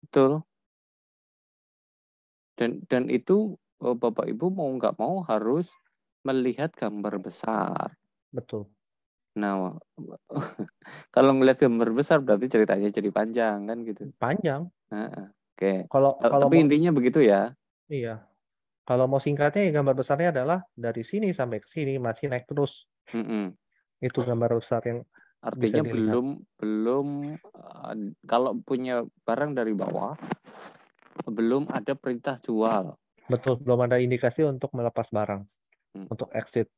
betul. Dan itu Bapak Ibu mau nggak mau harus melihat gambar besar. Betul. Nah, kalau melihat gambar besar berarti ceritanya jadi panjang kan gitu. Panjang. Nah, oke. Kalau kalau Tapi mau intinya begitu ya. iya. Kalau mau singkatnya ya gambar besarnya adalah dari sini sampai ke sini masih naik terus. Mm-mm. Itu gambar besar yang bisa Artinya dilihat. belum kalau punya barang dari bawah belum ada perintah jual. Betul, belum ada indikasi untuk melepas barang, Hmm. untuk exit.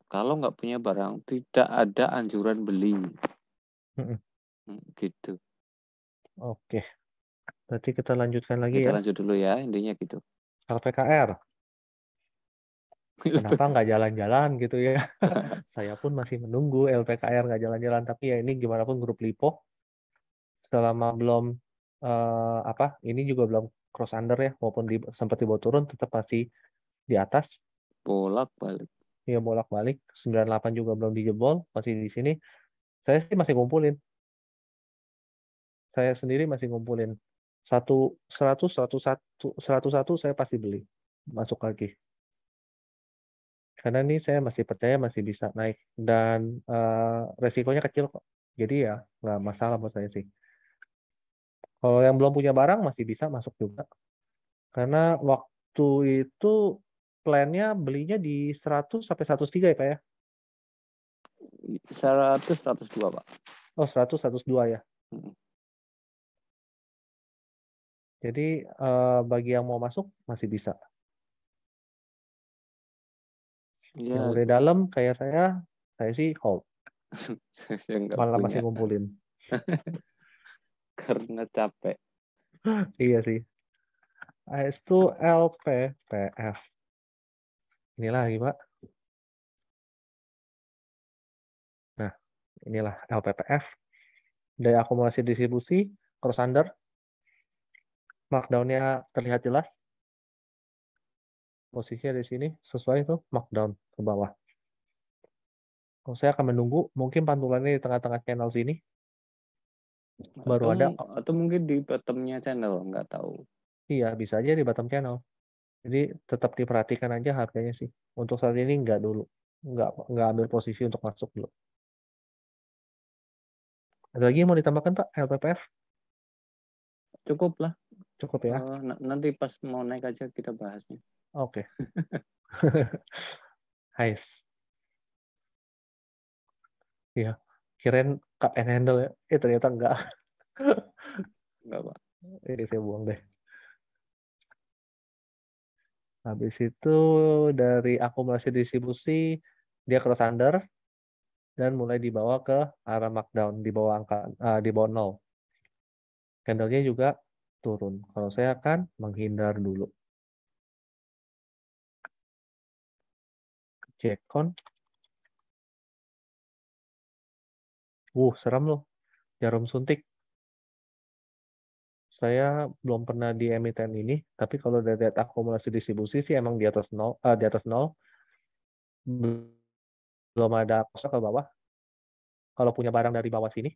Kalau nggak punya barang tidak ada anjuran beli. Gitu. Oke, berarti kita lanjutkan lagi Kita ya. lanjut dulu ya, intinya gitu. LPKR, kenapa nggak jalan-jalan gitu ya? Saya pun masih menunggu LPKR nggak jalan-jalan, tapi ya ini gimana pun grup Lipo selama belum ini juga belum cross under ya, maupun sempat dibawa turun tetap masih di atas. Bolak-balik. Ya bolak-balik 98 juga belum dijebol, masih di sini. Saya sih masih ngumpulin. Saya sendiri masih ngumpulin 100 101 saya pasti beli masuk lagi. Karena ini saya masih percaya masih bisa naik dan resikonya kecil kok. Jadi ya nggak masalah buat saya sih. Kalau yang belum punya barang masih bisa masuk juga. Karena waktu itu plannya belinya di 100 sampai 103 ya Pak ya? 100 102 Pak. Oh 100 102 ya. Hmm. Jadi bagi yang mau masuk masih bisa. Yang Ya, udah dalam kayak saya sih hold. saya nggak Malah masih punya ngumpulin. karena capek. Iya sih. Itu LPPF. Inilah lagi Pak. Nah, inilah LPPF. Dari akumulasi distribusi, cross under, markdown-nya terlihat jelas. Posisinya di sini sesuai tuh markdown ke bawah. Saya akan menunggu mungkin pantulannya di tengah-tengah channel sini. Baru Atau ada, atau mungkin di bottomnya channel, nggak tahu. iya bisa aja di bottom channel. Jadi tetap diperhatikan aja harganya sih. Untuk saat ini nggak dulu. Nggak ambil posisi untuk masuk dulu. Ada lagi yang mau ditambahkan Pak, LPPF? Cukup lah. Cukup ya? Nanti pas mau naik aja kita bahasnya. Oke. Nice. Iya. Kirain cut and handle ya. Ternyata enggak. Enggak Pak. Ini saya buang deh. Habis itu dari akumulasi distribusi dia cross under dan mulai dibawa ke arah markdown di bawah di bawah 0. Candlenya juga turun. Kalau saya akan menghindar dulu. Jekon. Serem loh. Jarum suntik. Saya belum pernah di emiten ini, tapi kalau dari data akumulasi distribusi sih emang di atas 0, di atas 0. Belum ada kosong ke bawah. Kalau punya barang dari bawah sini,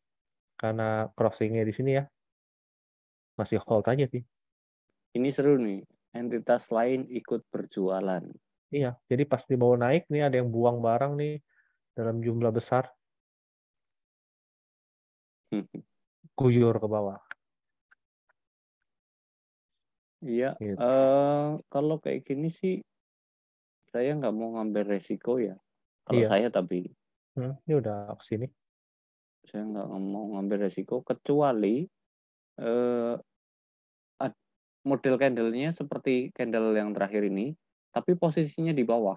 karena crossingnya di sini ya, masih hold aja sih. Ini seru nih. Entitas lain ikut berjualan. Iya, jadi pas dibawa naik nih ada yang buang barang nih dalam jumlah besar, guyur ke bawah. Iya. Gitu. Kalau kayak gini sih saya nggak mau ngambil resiko ya. Kalau Iya, saya tapi ini udah ke sini. saya nggak mau ngambil resiko kecuali model candle-nya seperti candle yang terakhir ini, tapi posisinya di bawah.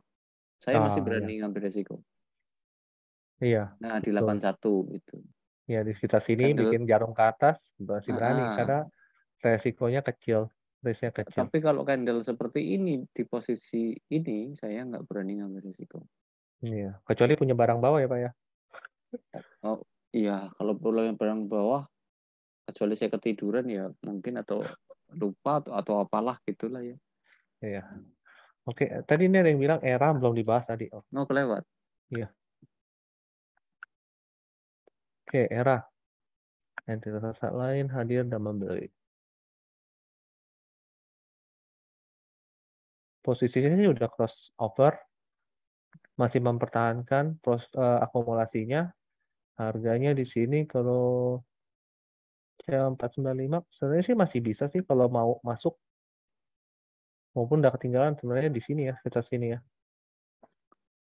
Saya masih Ya, berani ngambil resiko. iya, Nah, di betul. 81 itu. Ya, di sekitar sini Candle, bikin jarum ke atas masih berani ah, karena resikonya kecil, risknya kecil. tapi kalau candle seperti ini di posisi ini, saya nggak berani ngambil resiko. Iya, kecuali punya barang bawah ya Pak ya. Oh iya, kalau pulau yang barang bawah, kecuali saya ketiduran ya mungkin, atau lupa atau apalah gitulah ya. Iya. Oke, tadi ini ada yang bilang era belum dibahas tadi. Oh, Mau kelewat. iya. Oke, era. Entitas aset lain hadir dan membeli. Posisinya ini udah crossover, masih mempertahankan akumulasinya. Harganya di sini kalau CL495 sebenarnya sih masih bisa sih kalau mau masuk, maupun udah ketinggalan sebenarnya di sini ya, sekitar sini ya.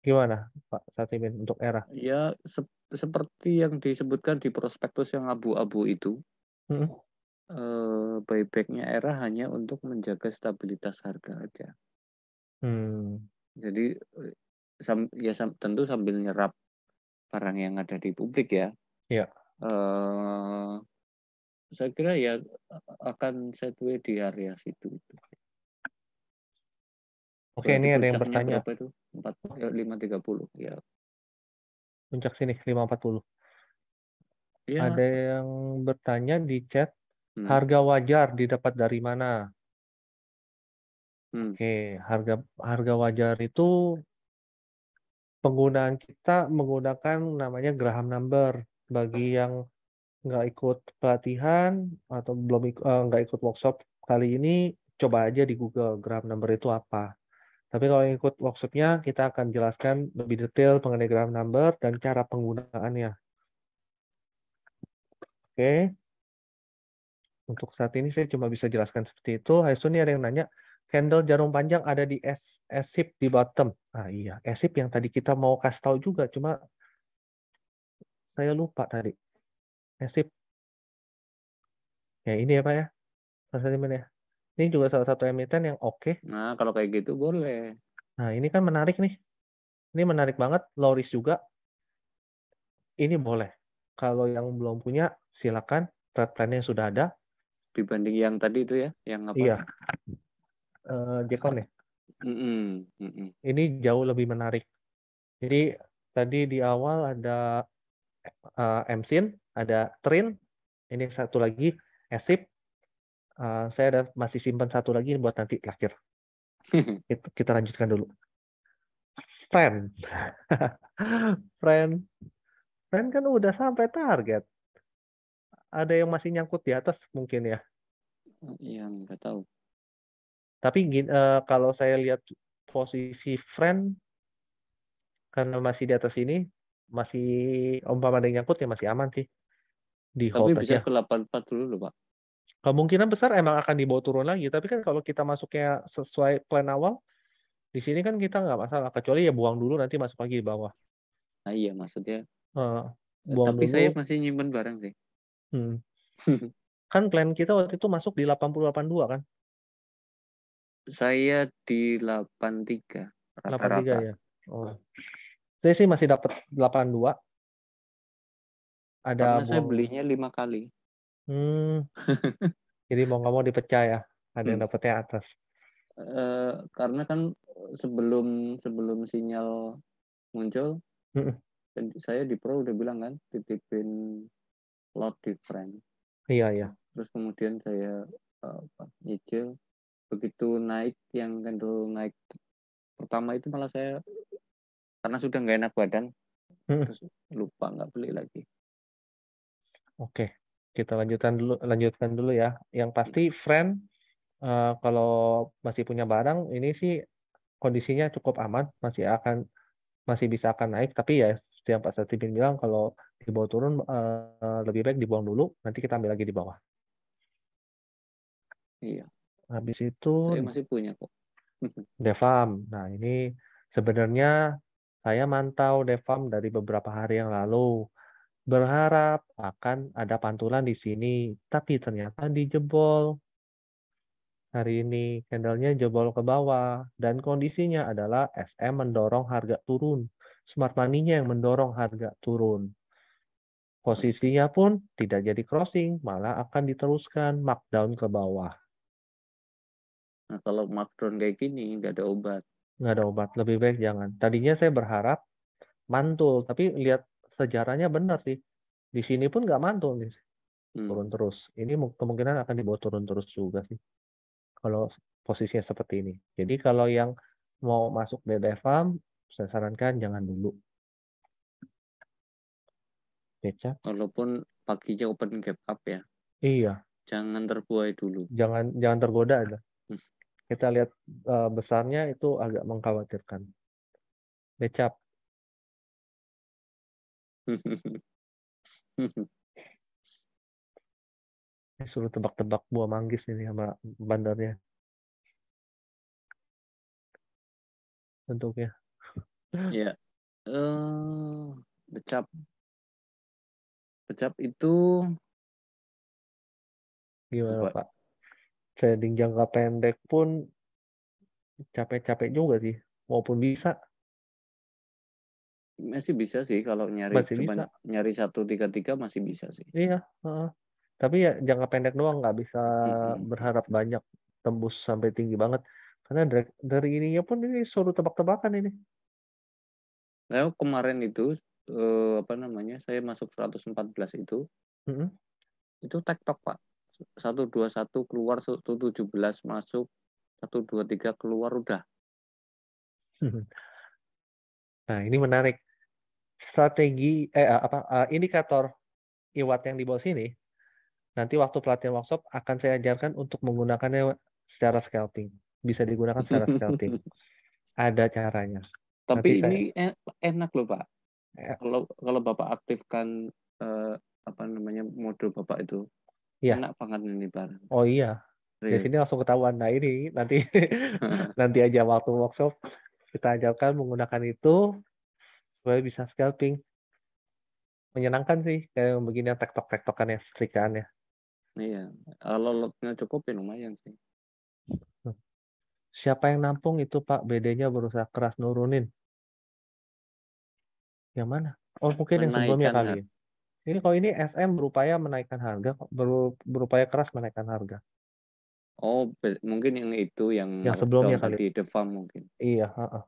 Gimana Pak Satimin untuk era? Ya seperti yang disebutkan di prospektus yang abu-abu itu, Hmm. buybacknya era hanya untuk menjaga stabilitas harga aja. Hmm. Jadi ya tentu sambil nyerap barang yang ada di publik ya. Ya. Eh, saya kira ya akan sideways di area situ. Oke, Berarti ini ada yang puncaknya bertanya. berapa itu? 530 ya. Puncak sini 540. Ya. Ada yang bertanya di chat, Hmm, harga wajar didapat dari mana? hmm. Oke, harga wajar itu penggunaan kita menggunakan namanya Graham number. Bagi yang nggak ikut pelatihan atau nggak ikut workshop kali ini, coba aja di Google Graham number itu apa. Tapi kalau yang ikut workshopnya, kita akan jelaskan lebih detail mengenai Graham number dan cara penggunaannya. Oke, untuk saat ini saya cuma bisa jelaskan seperti itu. Hai, ini ada yang nanya, candle jarum panjang ada di SIP di bottom. Ah iya, SIP yang tadi kita mau kasih tahu juga, cuma saya lupa tadi. SIP, ya ini ya Pak ya, Mas Sadimin ya. Ini juga salah satu emiten yang oke. Nah, kalau kayak gitu boleh. Nah, ini kan menarik nih. Ini menarik banget, low risk juga. Ini boleh. Kalau yang belum punya, silakan. Trade plan-nya sudah ada. Dibanding yang tadi itu ya, yang apa? Iya, Jekon ya. Mm-mm, mm-mm. Ini jauh lebih menarik. Jadi tadi di awal ada MSIN, ada TRIN, ini satu lagi ESIP. Saya masih simpan satu lagi buat nanti terakhir. Kita lanjutkan dulu. Friend. Friend. Friend kan udah sampai target. Ada yang masih nyangkut di atas mungkin ya. Yang nggak tahu. Tapi kalau saya lihat posisi friend, karena masih di atas ini, masih umpama ada yang nyangkut ya masih aman sih. Di Tapi hold bisa aja. ke 84 dulu loh, Pak. Kemungkinan besar emang akan dibawa turun lagi. Tapi kan kalau kita masuknya sesuai plan awal, di sini kan kita nggak masalah. Kecuali ya buang dulu nanti masuk lagi di bawah. Nah, iya maksudnya. Eh, Buang Tapi dulu. saya masih nyimpen barang sih. Hmm. Kan plan kita waktu itu masuk di 80-82 kan? Saya di 83 83 rata-rata. ya. Oh. Saya sih masih dapat 82. Ada Karena saya buang. belinya 5 kali. Hmm. Jadi mau nggak mau dipecah ya. Ada yang Hmm. dapetnya atas. Karena kan sebelum sebelum sinyal muncul, Hmm. saya di Pro udah bilang kan, titipin lot different. Iya, iya. Terus kemudian saya nyicil, begitu naik, yang candle naik pertama itu malah saya, karena sudah nggak enak badan, Hmm. terus lupa nggak beli lagi. Oke, kita lanjutkan dulu ya. Yang pasti friend, kalau masih punya barang ini sih kondisinya cukup aman, masih bisa akan naik. Tapi ya setiap Pak Satipin bilang kalau dibawa turun, lebih baik dibuang dulu, nanti kita ambil lagi di bawah. Iya, Habis itu saya masih punya kok. Devam. Nah, ini sebenarnya saya mantau Devam dari beberapa hari yang lalu. Berharap akan ada pantulan di sini, tapi ternyata dijebol. Hari ini candlenya jebol ke bawah dan kondisinya adalah SM mendorong harga turun. Smart money-nya yang mendorong harga turun. Posisinya pun tidak jadi crossing, malah akan diteruskan markdown ke bawah. Nah, kalau markdown kayak gini nggak ada obat. Nggak ada obat, lebih baik jangan. Tadinya saya berharap mantul, tapi lihat sejarahnya benar sih. Di sini pun nggak mantul nih, turun terus. Ini kemungkinan akan dibawa turun terus juga sih. Kalau posisinya seperti ini. Jadi kalau yang mau masuk DDFAM, saya sarankan jangan dulu. Beca? Walaupun paginya open gap up ya, Iya, jangan terbuai dulu. jangan tergoda aja. Kita lihat besarnya itu agak mengkhawatirkan. Becap. Suruh tebak-tebak buah manggis ini sama bandarnya. Bentuknya. Ya, becap. Becap itu Gimana coba Pak? Trading jangka pendek pun capek-capek juga sih. Maupun bisa, masih bisa sih kalau nyari masih cuman bisa. nyari 133 masih bisa sih. Iya. Tapi ya jangka pendek doang, nggak bisa berharap banyak tembus sampai tinggi banget. Karena dari ininya pun ini suruh tebak-tebakan ini. Nah, kemarin itu apa namanya? Saya masuk 114 Mm-mm. itu tektok, Pak. 121 keluar, 117 masuk, 123 keluar udah. Nah, ini menarik. Strategi indikator IWAT yang di bawah sini nanti waktu pelatihan workshop akan saya ajarkan untuk menggunakannya secara scalping. Bisa digunakan secara scalping. Ada caranya. Nanti Tapi saya ini enak loh, Pak. eh, Kalau Bapak aktifkan apa namanya mode Bapak itu, iya. enak banget ini barang. Oh iya. Di Real. sini langsung ketahuan. Nah, ini nanti nanti aja waktu workshop kita ajarkan menggunakan itu supaya bisa scalping. Menyenangkan sih kayak begini tektok-tektokan ya, setrikaan ya. Iya. Kalau lotnya cukup ya lumayan sih. Siapa yang nampung itu Pak? BD-nya berusaha keras nurunin. Yang mana? Oh, mungkin yang sebelumnya Menaikkan kali harga. ya. Ini kalau ini SM berupaya menaikkan harga, berupaya keras menaikkan harga. Oh, mungkin yang itu yang Yang markdown sebelumnya kali. tadi, the farm mungkin. Iya, heeh.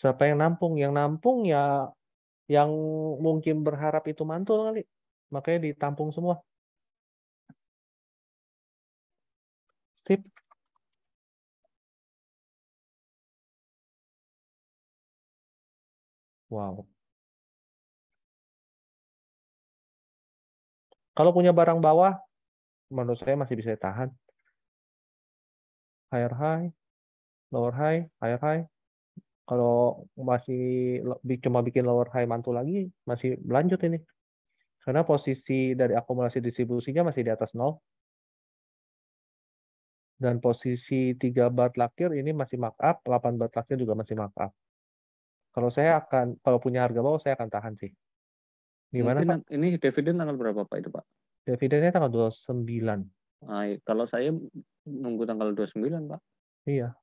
Siapa yang nampung? Yang nampung ya yang mungkin berharap itu mantul kali. Makanya ditampung semua. Sip. Wow. Kalau punya barang bawah, menurut saya masih bisa tahan. Higher high, lower high, higher high. Kalau masih cuma bikin lower high mantul lagi, masih lanjut ini. Karena posisi dari akumulasi distribusinya masih di atas 0. Dan posisi 3 bar terakhir ini masih markup, 8 bar terakhir juga masih markup. Kalau punya harga bawah, saya akan tahan sih. Gimana Mungkin Pak? ini dividen tanggal berapa Pak itu Pak? Dividennya tanggal 29. Nah, kalau saya nunggu tanggal 29 Pak. Iya,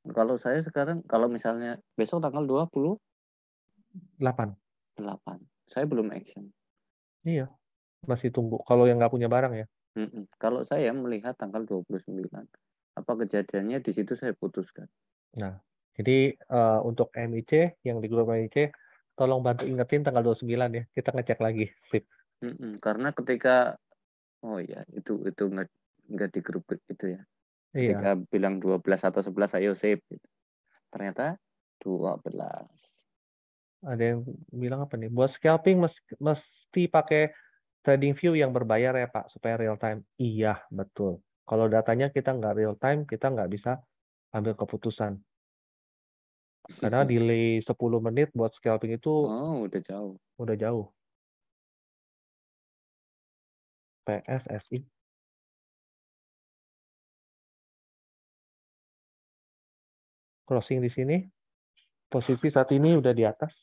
Kalau saya sekarang, kalau misalnya besok tanggal 28, 8. saya belum action. Iya, masih tunggu. Kalau yang nggak punya barang ya. Kalau saya melihat tanggal 29, apa kejadiannya di situ saya putuskan. Nah, jadi untuk MIC, yang di grup MIC, tolong bantu ingetin tanggal 29 ya. Kita ngecek lagi. Sip. Karena ketika, oh ya, itu nggak di grup itu ya. Iya, Ketika bilang 12 atau 11, ayo save. Ternyata 12. ada yang bilang apa nih? Buat scalping mesti pakai trading view yang berbayar ya Pak, supaya real time. Iya, betul. Kalau datanya kita nggak real time, kita nggak bisa ambil keputusan. Karena delay 10 menit buat scalping itu Oh, udah jauh. udah jauh. PSSI. Crossing di sini. Posisi saat ini udah di atas.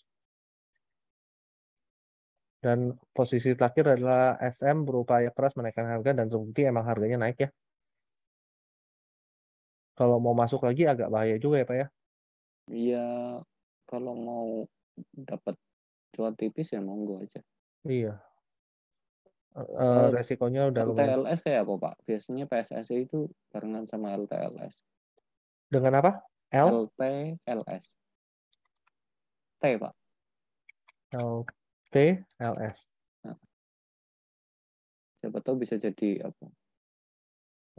Dan posisi terakhir adalah SM berupaya keras menaikkan harga dan terbukti emang harganya naik ya. Kalau mau masuk lagi agak bahaya juga ya Pak ya. Iya, kalau mau dapat cuan tipis ya monggo aja. Iya. Eh, Resikonya udah lumayan. LTLS kayak apa Pak? Biasanya PSSI itu barengan sama LTLS. Dengan apa? LTLS. T Pak. LTLS. Nah, siapa tahu bisa jadi apa?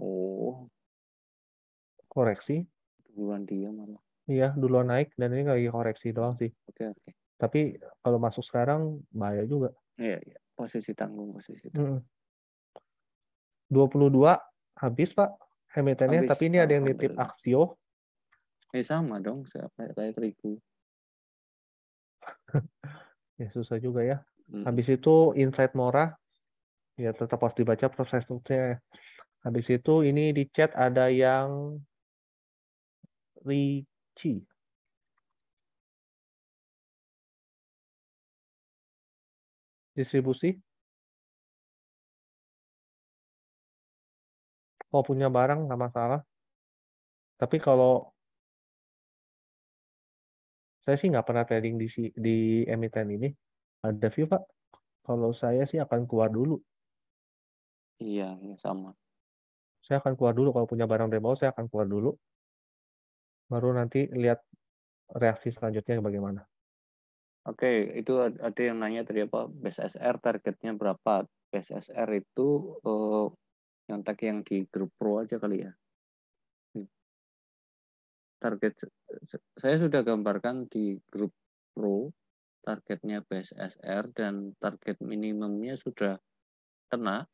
Oh, Koreksi. duluan dia malah. Iya, duluan naik dan ini lagi koreksi doang sih. Oke, oke. Tapi kalau masuk sekarang bahaya juga. Iya, iya. Posisi tanggung, posisi tanggung. Mm-mm. 22 habis Pak emitennya, Habis, tapi ini ada yang nitip alhamdulillah. Aksio. Sama dong, kayak terigu. Ya susah juga ya. Mm. Habis itu Insight Mora, ya tetap harus dibaca prosesnya. Habis itu ini di chat ada yang Ricci. Distribusi. Kalau punya barang nggak masalah. Tapi kalau saya sih nggak pernah trading di emiten ini. Ada view Pak. Kalau saya sih akan keluar dulu. Iya, ya sama. Saya akan keluar dulu kalau punya barang dari bawah, saya akan keluar dulu. Baru nanti lihat reaksi selanjutnya bagaimana. Oke, itu ada yang nanya tadi apa? BSSR targetnya berapa? BSSR itu nyontek yang di grup pro aja kali ya. Target saya sudah gambarkan di grup pro targetnya BSSR dan target minimumnya sudah kena.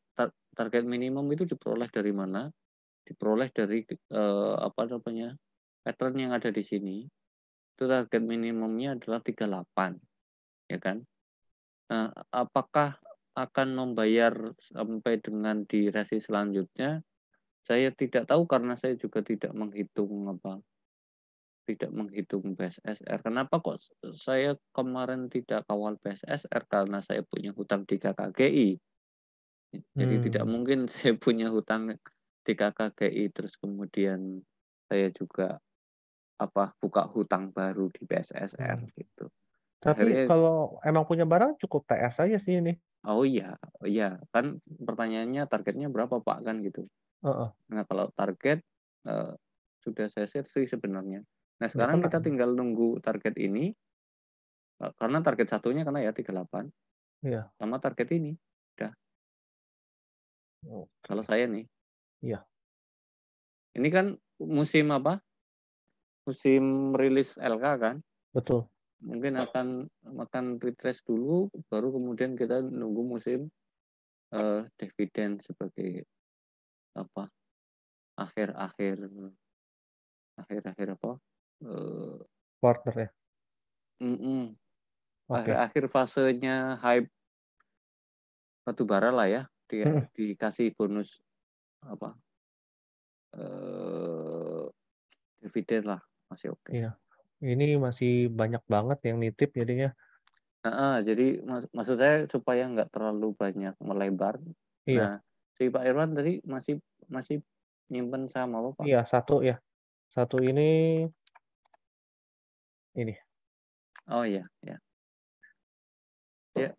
Target minimum itu diperoleh dari mana? Diperoleh dari apa namanya? Pattern yang ada di sini. Itu target minimumnya adalah 38, ya kan? Nah, apakah akan membayar sampai dengan di resi selanjutnya? Saya tidak tahu karena saya juga tidak menghitung BSSR. Kenapa kok saya kemarin tidak kawal BSSR? Karena saya punya hutang di KKGI. Jadi tidak mungkin saya punya hutang di KKGI terus kemudian saya juga buka hutang baru di BSSR gitu. Tapi Akhirnya kalau emang punya barang cukup TS aja sih ini. oh iya kan pertanyaannya targetnya berapa Pak kan gitu. Heeh. Nah kalau target sudah saya set sih sebenarnya. Nah Nggak sekarang kena. kita tinggal nunggu target ini karena target satunya kena ya 38 Iya. sama target ini. Udah kalau Oke. saya nih. Iya. Ini kan musim apa? Musim rilis LK kan? Betul. Mungkin akan retrace dulu baru kemudian kita nunggu musim dividen sebagai apa? Akhir-akhir apa? Partner ya. Oke. Akhir-akhir fasenya hype batu bara lah ya, dikasih bonus apa dividen lah masih oke. Iya. Ini masih banyak banget yang nitip jadinya. Jadi maksud saya supaya nggak terlalu banyak melebar. Iya. Nah, si Pak Irwan tadi masih nyimpen saham apa Pak? Iya, satu ya. Satu ini. Oh iya, ya. Ya,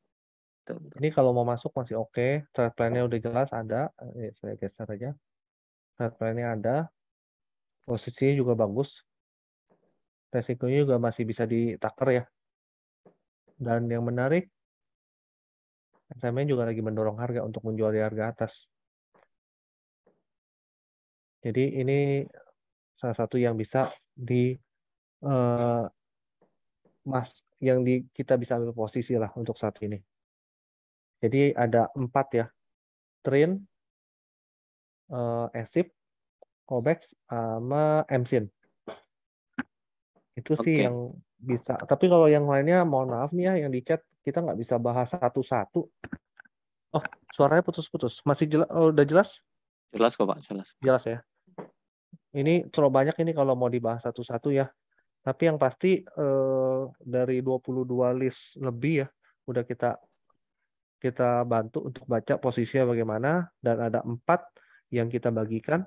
betul, betul. Ini kalau mau masuk masih oke. Trade plan-nya udah jelas ada. Saya geser aja. Trade plan-nya ada. Posisinya juga bagus. Resikonya juga masih bisa ditaker ya. Dan yang menarik, SMA juga lagi mendorong harga untuk menjual di harga atas. Jadi ini salah satu yang bisa di eh, kita bisa ambil posisi lah untuk saat ini. Jadi ada 4 ya, Trin, ESIP, Cobex, sama MSIN. Itu sih Oke. yang bisa. Tapi kalau yang lainnya, mohon maaf nih ya, yang di chat kita nggak bisa bahas satu-satu. Oh, suaranya putus-putus. Masih jelas? Oh, udah jelas? Jelas kok Pak, jelas. Jelas ya. Ini terlalu banyak ini kalau mau dibahas satu-satu ya. Tapi yang pasti dari 22 list lebih ya udah kita kita bantu untuk baca posisinya bagaimana, dan ada 4 yang kita bagikan.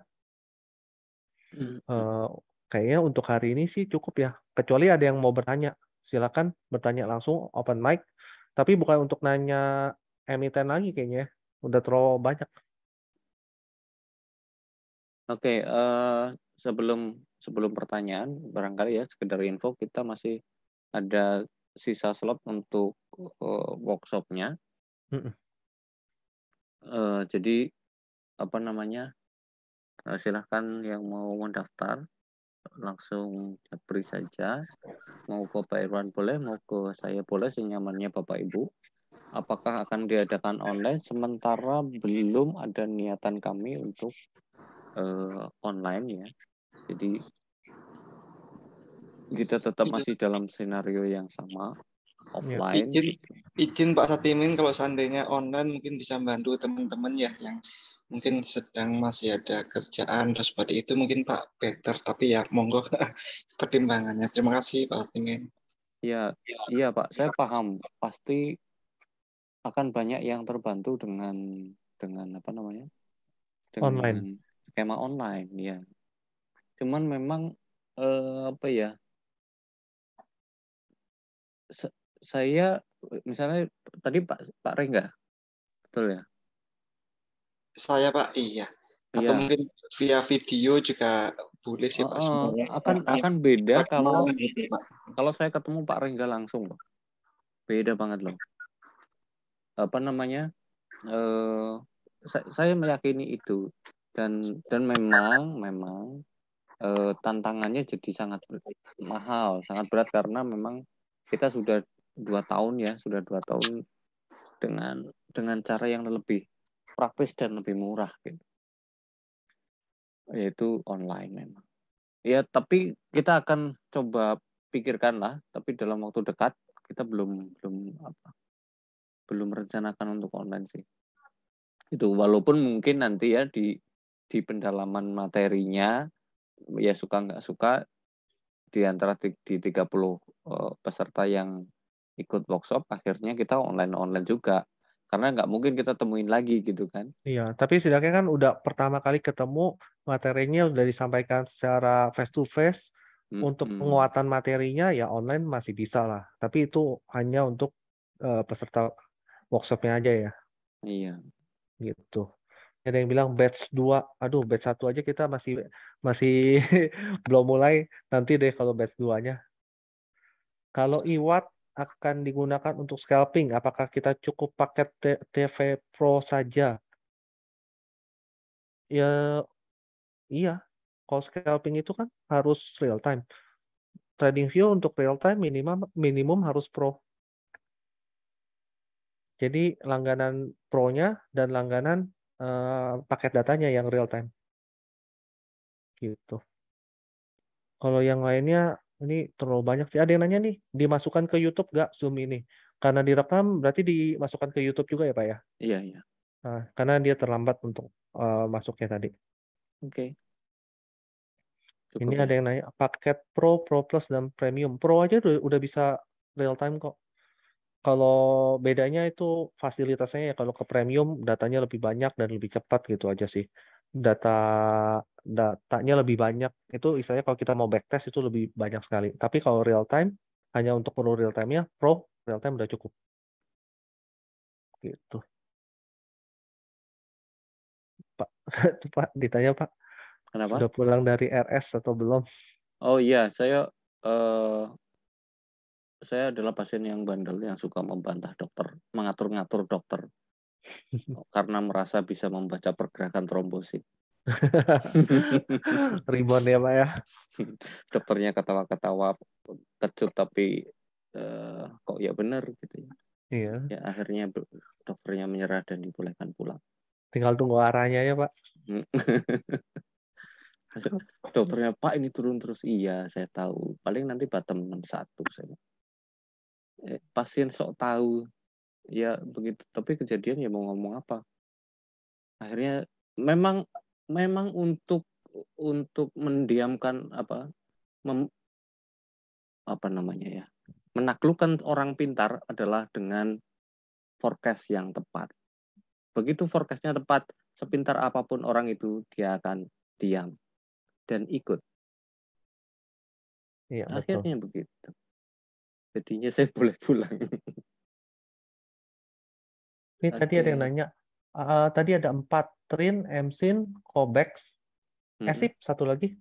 Kayaknya untuk hari ini sih cukup ya. Kecuali ada yang mau bertanya, silakan bertanya langsung, open mic. Tapi bukan untuk nanya emiten lagi kayaknya. Udah terlalu banyak. Oke, sebelum pertanyaan, barangkali ya sekedar info, kita masih ada sisa slot untuk workshopnya. Jadi apa namanya? Silahkan yang mau mendaftar langsung japri saja. Mau ke Pak Irwan boleh, mau ke saya boleh, senyamannya Bapak Ibu. Apakah akan diadakan online? Sementara belum ada niatan kami untuk online ya. Jadi kita tetap masih dalam senario yang sama, offline. Izin Pak Satimin, kalau seandainya online mungkin bisa membantu teman-teman ya yang mungkin sedang masih ada kerjaan dan seperti itu, mungkin Pak better, tapi ya monggo pertimbangannya. Terima kasih Pak Satimin. Ya, iya Pak, saya paham. Pasti akan banyak yang terbantu dengan apa namanya? Dengan skema online ya. Cuman memang apa ya? Saya misalnya tadi Pak Rengga, betul ya? Saya Pak, iya. Atau Iya. mungkin via video juga boleh sih Pak. Akan beda kalau saya ketemu Pak Rengga langsung loh. Beda banget loh. Apa namanya? Saya meyakini itu, dan memang tantangannya jadi sangat mahal, sangat berat, karena memang kita sudah 2 tahun ya, dengan cara yang lebih praktis dan lebih murah gitu. Yaitu online memang. Ya, tapi kita akan coba pikirkan lah, tapi dalam waktu dekat kita belum merencanakan untuk online sih. Itu walaupun mungkin nanti ya di pendalaman materinya ya suka nggak suka, di antara di 30 peserta yang ikut workshop akhirnya kita online juga, karena nggak mungkin kita temuin lagi gitu kan. Iya, tapi setidaknya kan udah pertama kali ketemu, materinya udah disampaikan secara face to face. Untuk penguatan materinya ya online masih bisa lah, tapi itu hanya untuk peserta workshopnya aja ya. Iya. Gitu. Ada yang bilang batch 2, aduh batch 1 aja kita masih belum mulai, nanti deh kalau batch 2-nya. Kalau IWAT akan digunakan untuk scalping, apakah kita cukup paket TV Pro saja? Ya, iya. Kalau scalping itu kan harus real time. TradingView untuk real time minimum harus Pro. Jadi langganan Pro-nya dan langganan paket datanya yang real time. Gitu. Kalau yang lainnya ini terlalu banyak sih. Ada yang nanya nih, dimasukkan ke YouTube nggak Zoom ini? Karena direkam berarti dimasukkan ke YouTube juga ya Pak ya? Iya, iya. Nah, karena dia terlambat untuk masuknya tadi. Oke. Ini Cukup ada ya. yang nanya paket Pro, Pro Plus dan Premium. Pro aja udah bisa real time kok. Kalau bedanya itu fasilitasnya ya, kalau ke Premium datanya lebih banyak dan lebih cepat gitu aja sih. Datanya lebih banyak. Itu istilahnya kalau kita mau backtest itu lebih banyak sekali. Tapi kalau real time hanya untuk perlu real time-nya, Pro real time udah cukup. Gitu. Pak, Pak ditanya Pak, Kenapa? sudah pulang dari RS atau belum? Oh iya, saya adalah pasien yang bandel yang suka membantah dokter, mengatur-ngatur dokter karena merasa bisa membaca pergerakan trombosit. Rebound ya Pak ya. Dokternya ketawa-ketawa, kecut, tapi kok ya benar gitu ya. Iya. Ya akhirnya dokternya menyerah dan dibolehkan pulang. Tinggal tunggu arahnya ya Pak. Dokternya, Pak ini turun terus. Iya, saya tahu. Paling nanti bottom 61 saya. Pasien sok tahu. Ya begitu. Tapi kejadian ya mau ngomong apa? Akhirnya memang untuk mendiamkan apa namanya ya, menaklukkan orang pintar adalah dengan forecast yang tepat. Begitu forecastnya tepat, sepintar apapun orang itu, dia akan diam dan ikut. Iya, betul. Akhirnya begitu. Jadinya saya boleh pulang. Ini tadi ada yang Oke. nanya, tadi ada 4, Trin, MSIN, Cobex, ESIP satu lagi.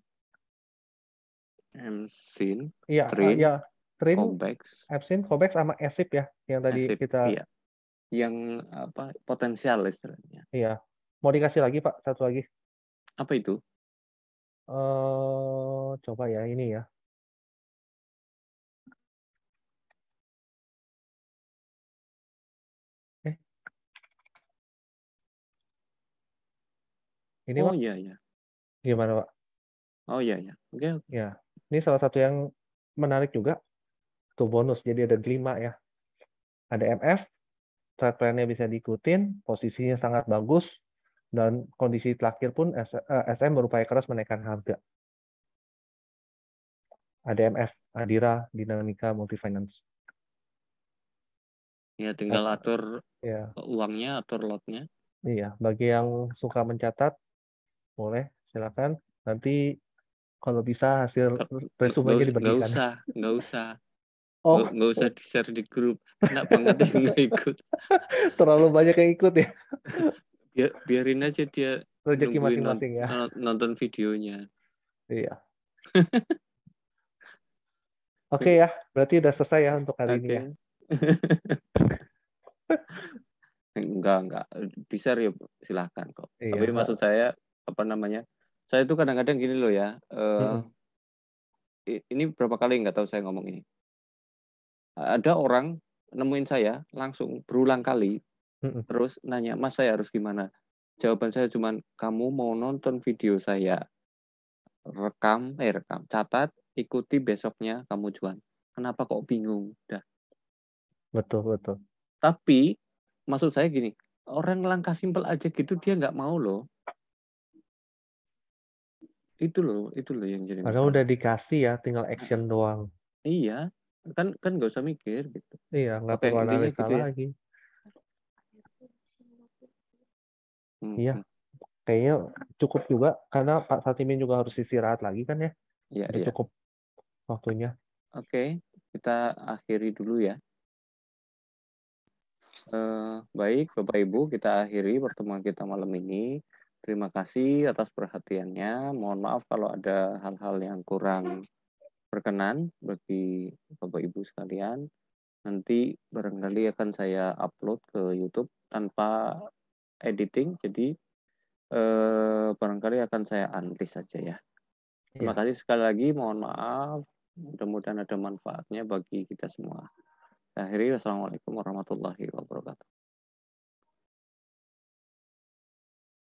MSIN, Iya, Trin, ya, Trin, Cobex, MSIN, Cobex sama ESIP ya, yang tadi ESIP, kita, iya. Yang apa potensial istilahnya. iya. Mau dikasih lagi Pak, satu lagi. Apa itu? Coba ya, ini ya. Ini Oh Pak, iya ya. gimana Pak? Oh iya ya. Oke. Ya, ini salah satu yang menarik juga, tuh bonus, jadi ada 5 ya. Ada MF, trade plan-nya bisa diikutin, posisinya sangat bagus, dan kondisi terakhir pun SM berupaya keras menaikkan harga. Ada MF, Adira, Dinamika, Multifinance. Ya tinggal atur Ya, uangnya, atur lotnya. iya. Bagi yang suka mencatat, boleh, silakan. Nanti kalau bisa hasil resumenya dibagikan. Nggak usah. Oh, Nggak usah di-share di grup. Enak banget yang nggak ikut. terlalu banyak yang ikut ya. Biarin aja dia Rezeki nungguin masing-masing ya. nonton videonya. Iya. Oke ya, berarti udah selesai ya untuk hari ini ya. Enggak. Di-share ya silahkan kok. Iya, Tapi maksud saya, apa namanya, saya itu kadang-kadang gini loh ya. Ini berapa kali nggak tahu saya ngomong ini. Ada orang nemuin saya langsung berulang kali. Terus nanya, Mas saya harus gimana? Jawaban saya cuma, kamu mau nonton video saya. Rekam, catat, ikuti besoknya kamu jual. Kenapa kok bingung? Udah. Betul. Tapi maksud saya gini, orang langkah simpel aja gitu dia nggak mau loh. Itu loh yang jadi Padahal masalah. udah dikasih ya, tinggal action doang. Iya, kan nggak usah mikir gitu. Iya, nggak Oke, perlu intinya analisa gitu ya. lagi. Iya, kayaknya cukup juga karena Pak Satimin juga harus istirahat lagi kan ya. Udah Iya. cukup waktunya. Oke, kita akhiri dulu ya. Baik, Bapak Ibu, kita akhiri pertemuan kita malam ini. Terima kasih atas perhatiannya. Mohon maaf kalau ada hal-hal yang kurang berkenan bagi Bapak Ibu sekalian. Nanti barangkali akan saya upload ke YouTube tanpa editing, jadi barangkali akan saya unlist saja ya. Terima kasih sekali lagi, mohon maaf. Mudah-mudahan ada manfaatnya bagi kita semua. Akhirnya, wassalamualaikum warahmatullahi wabarakatuh.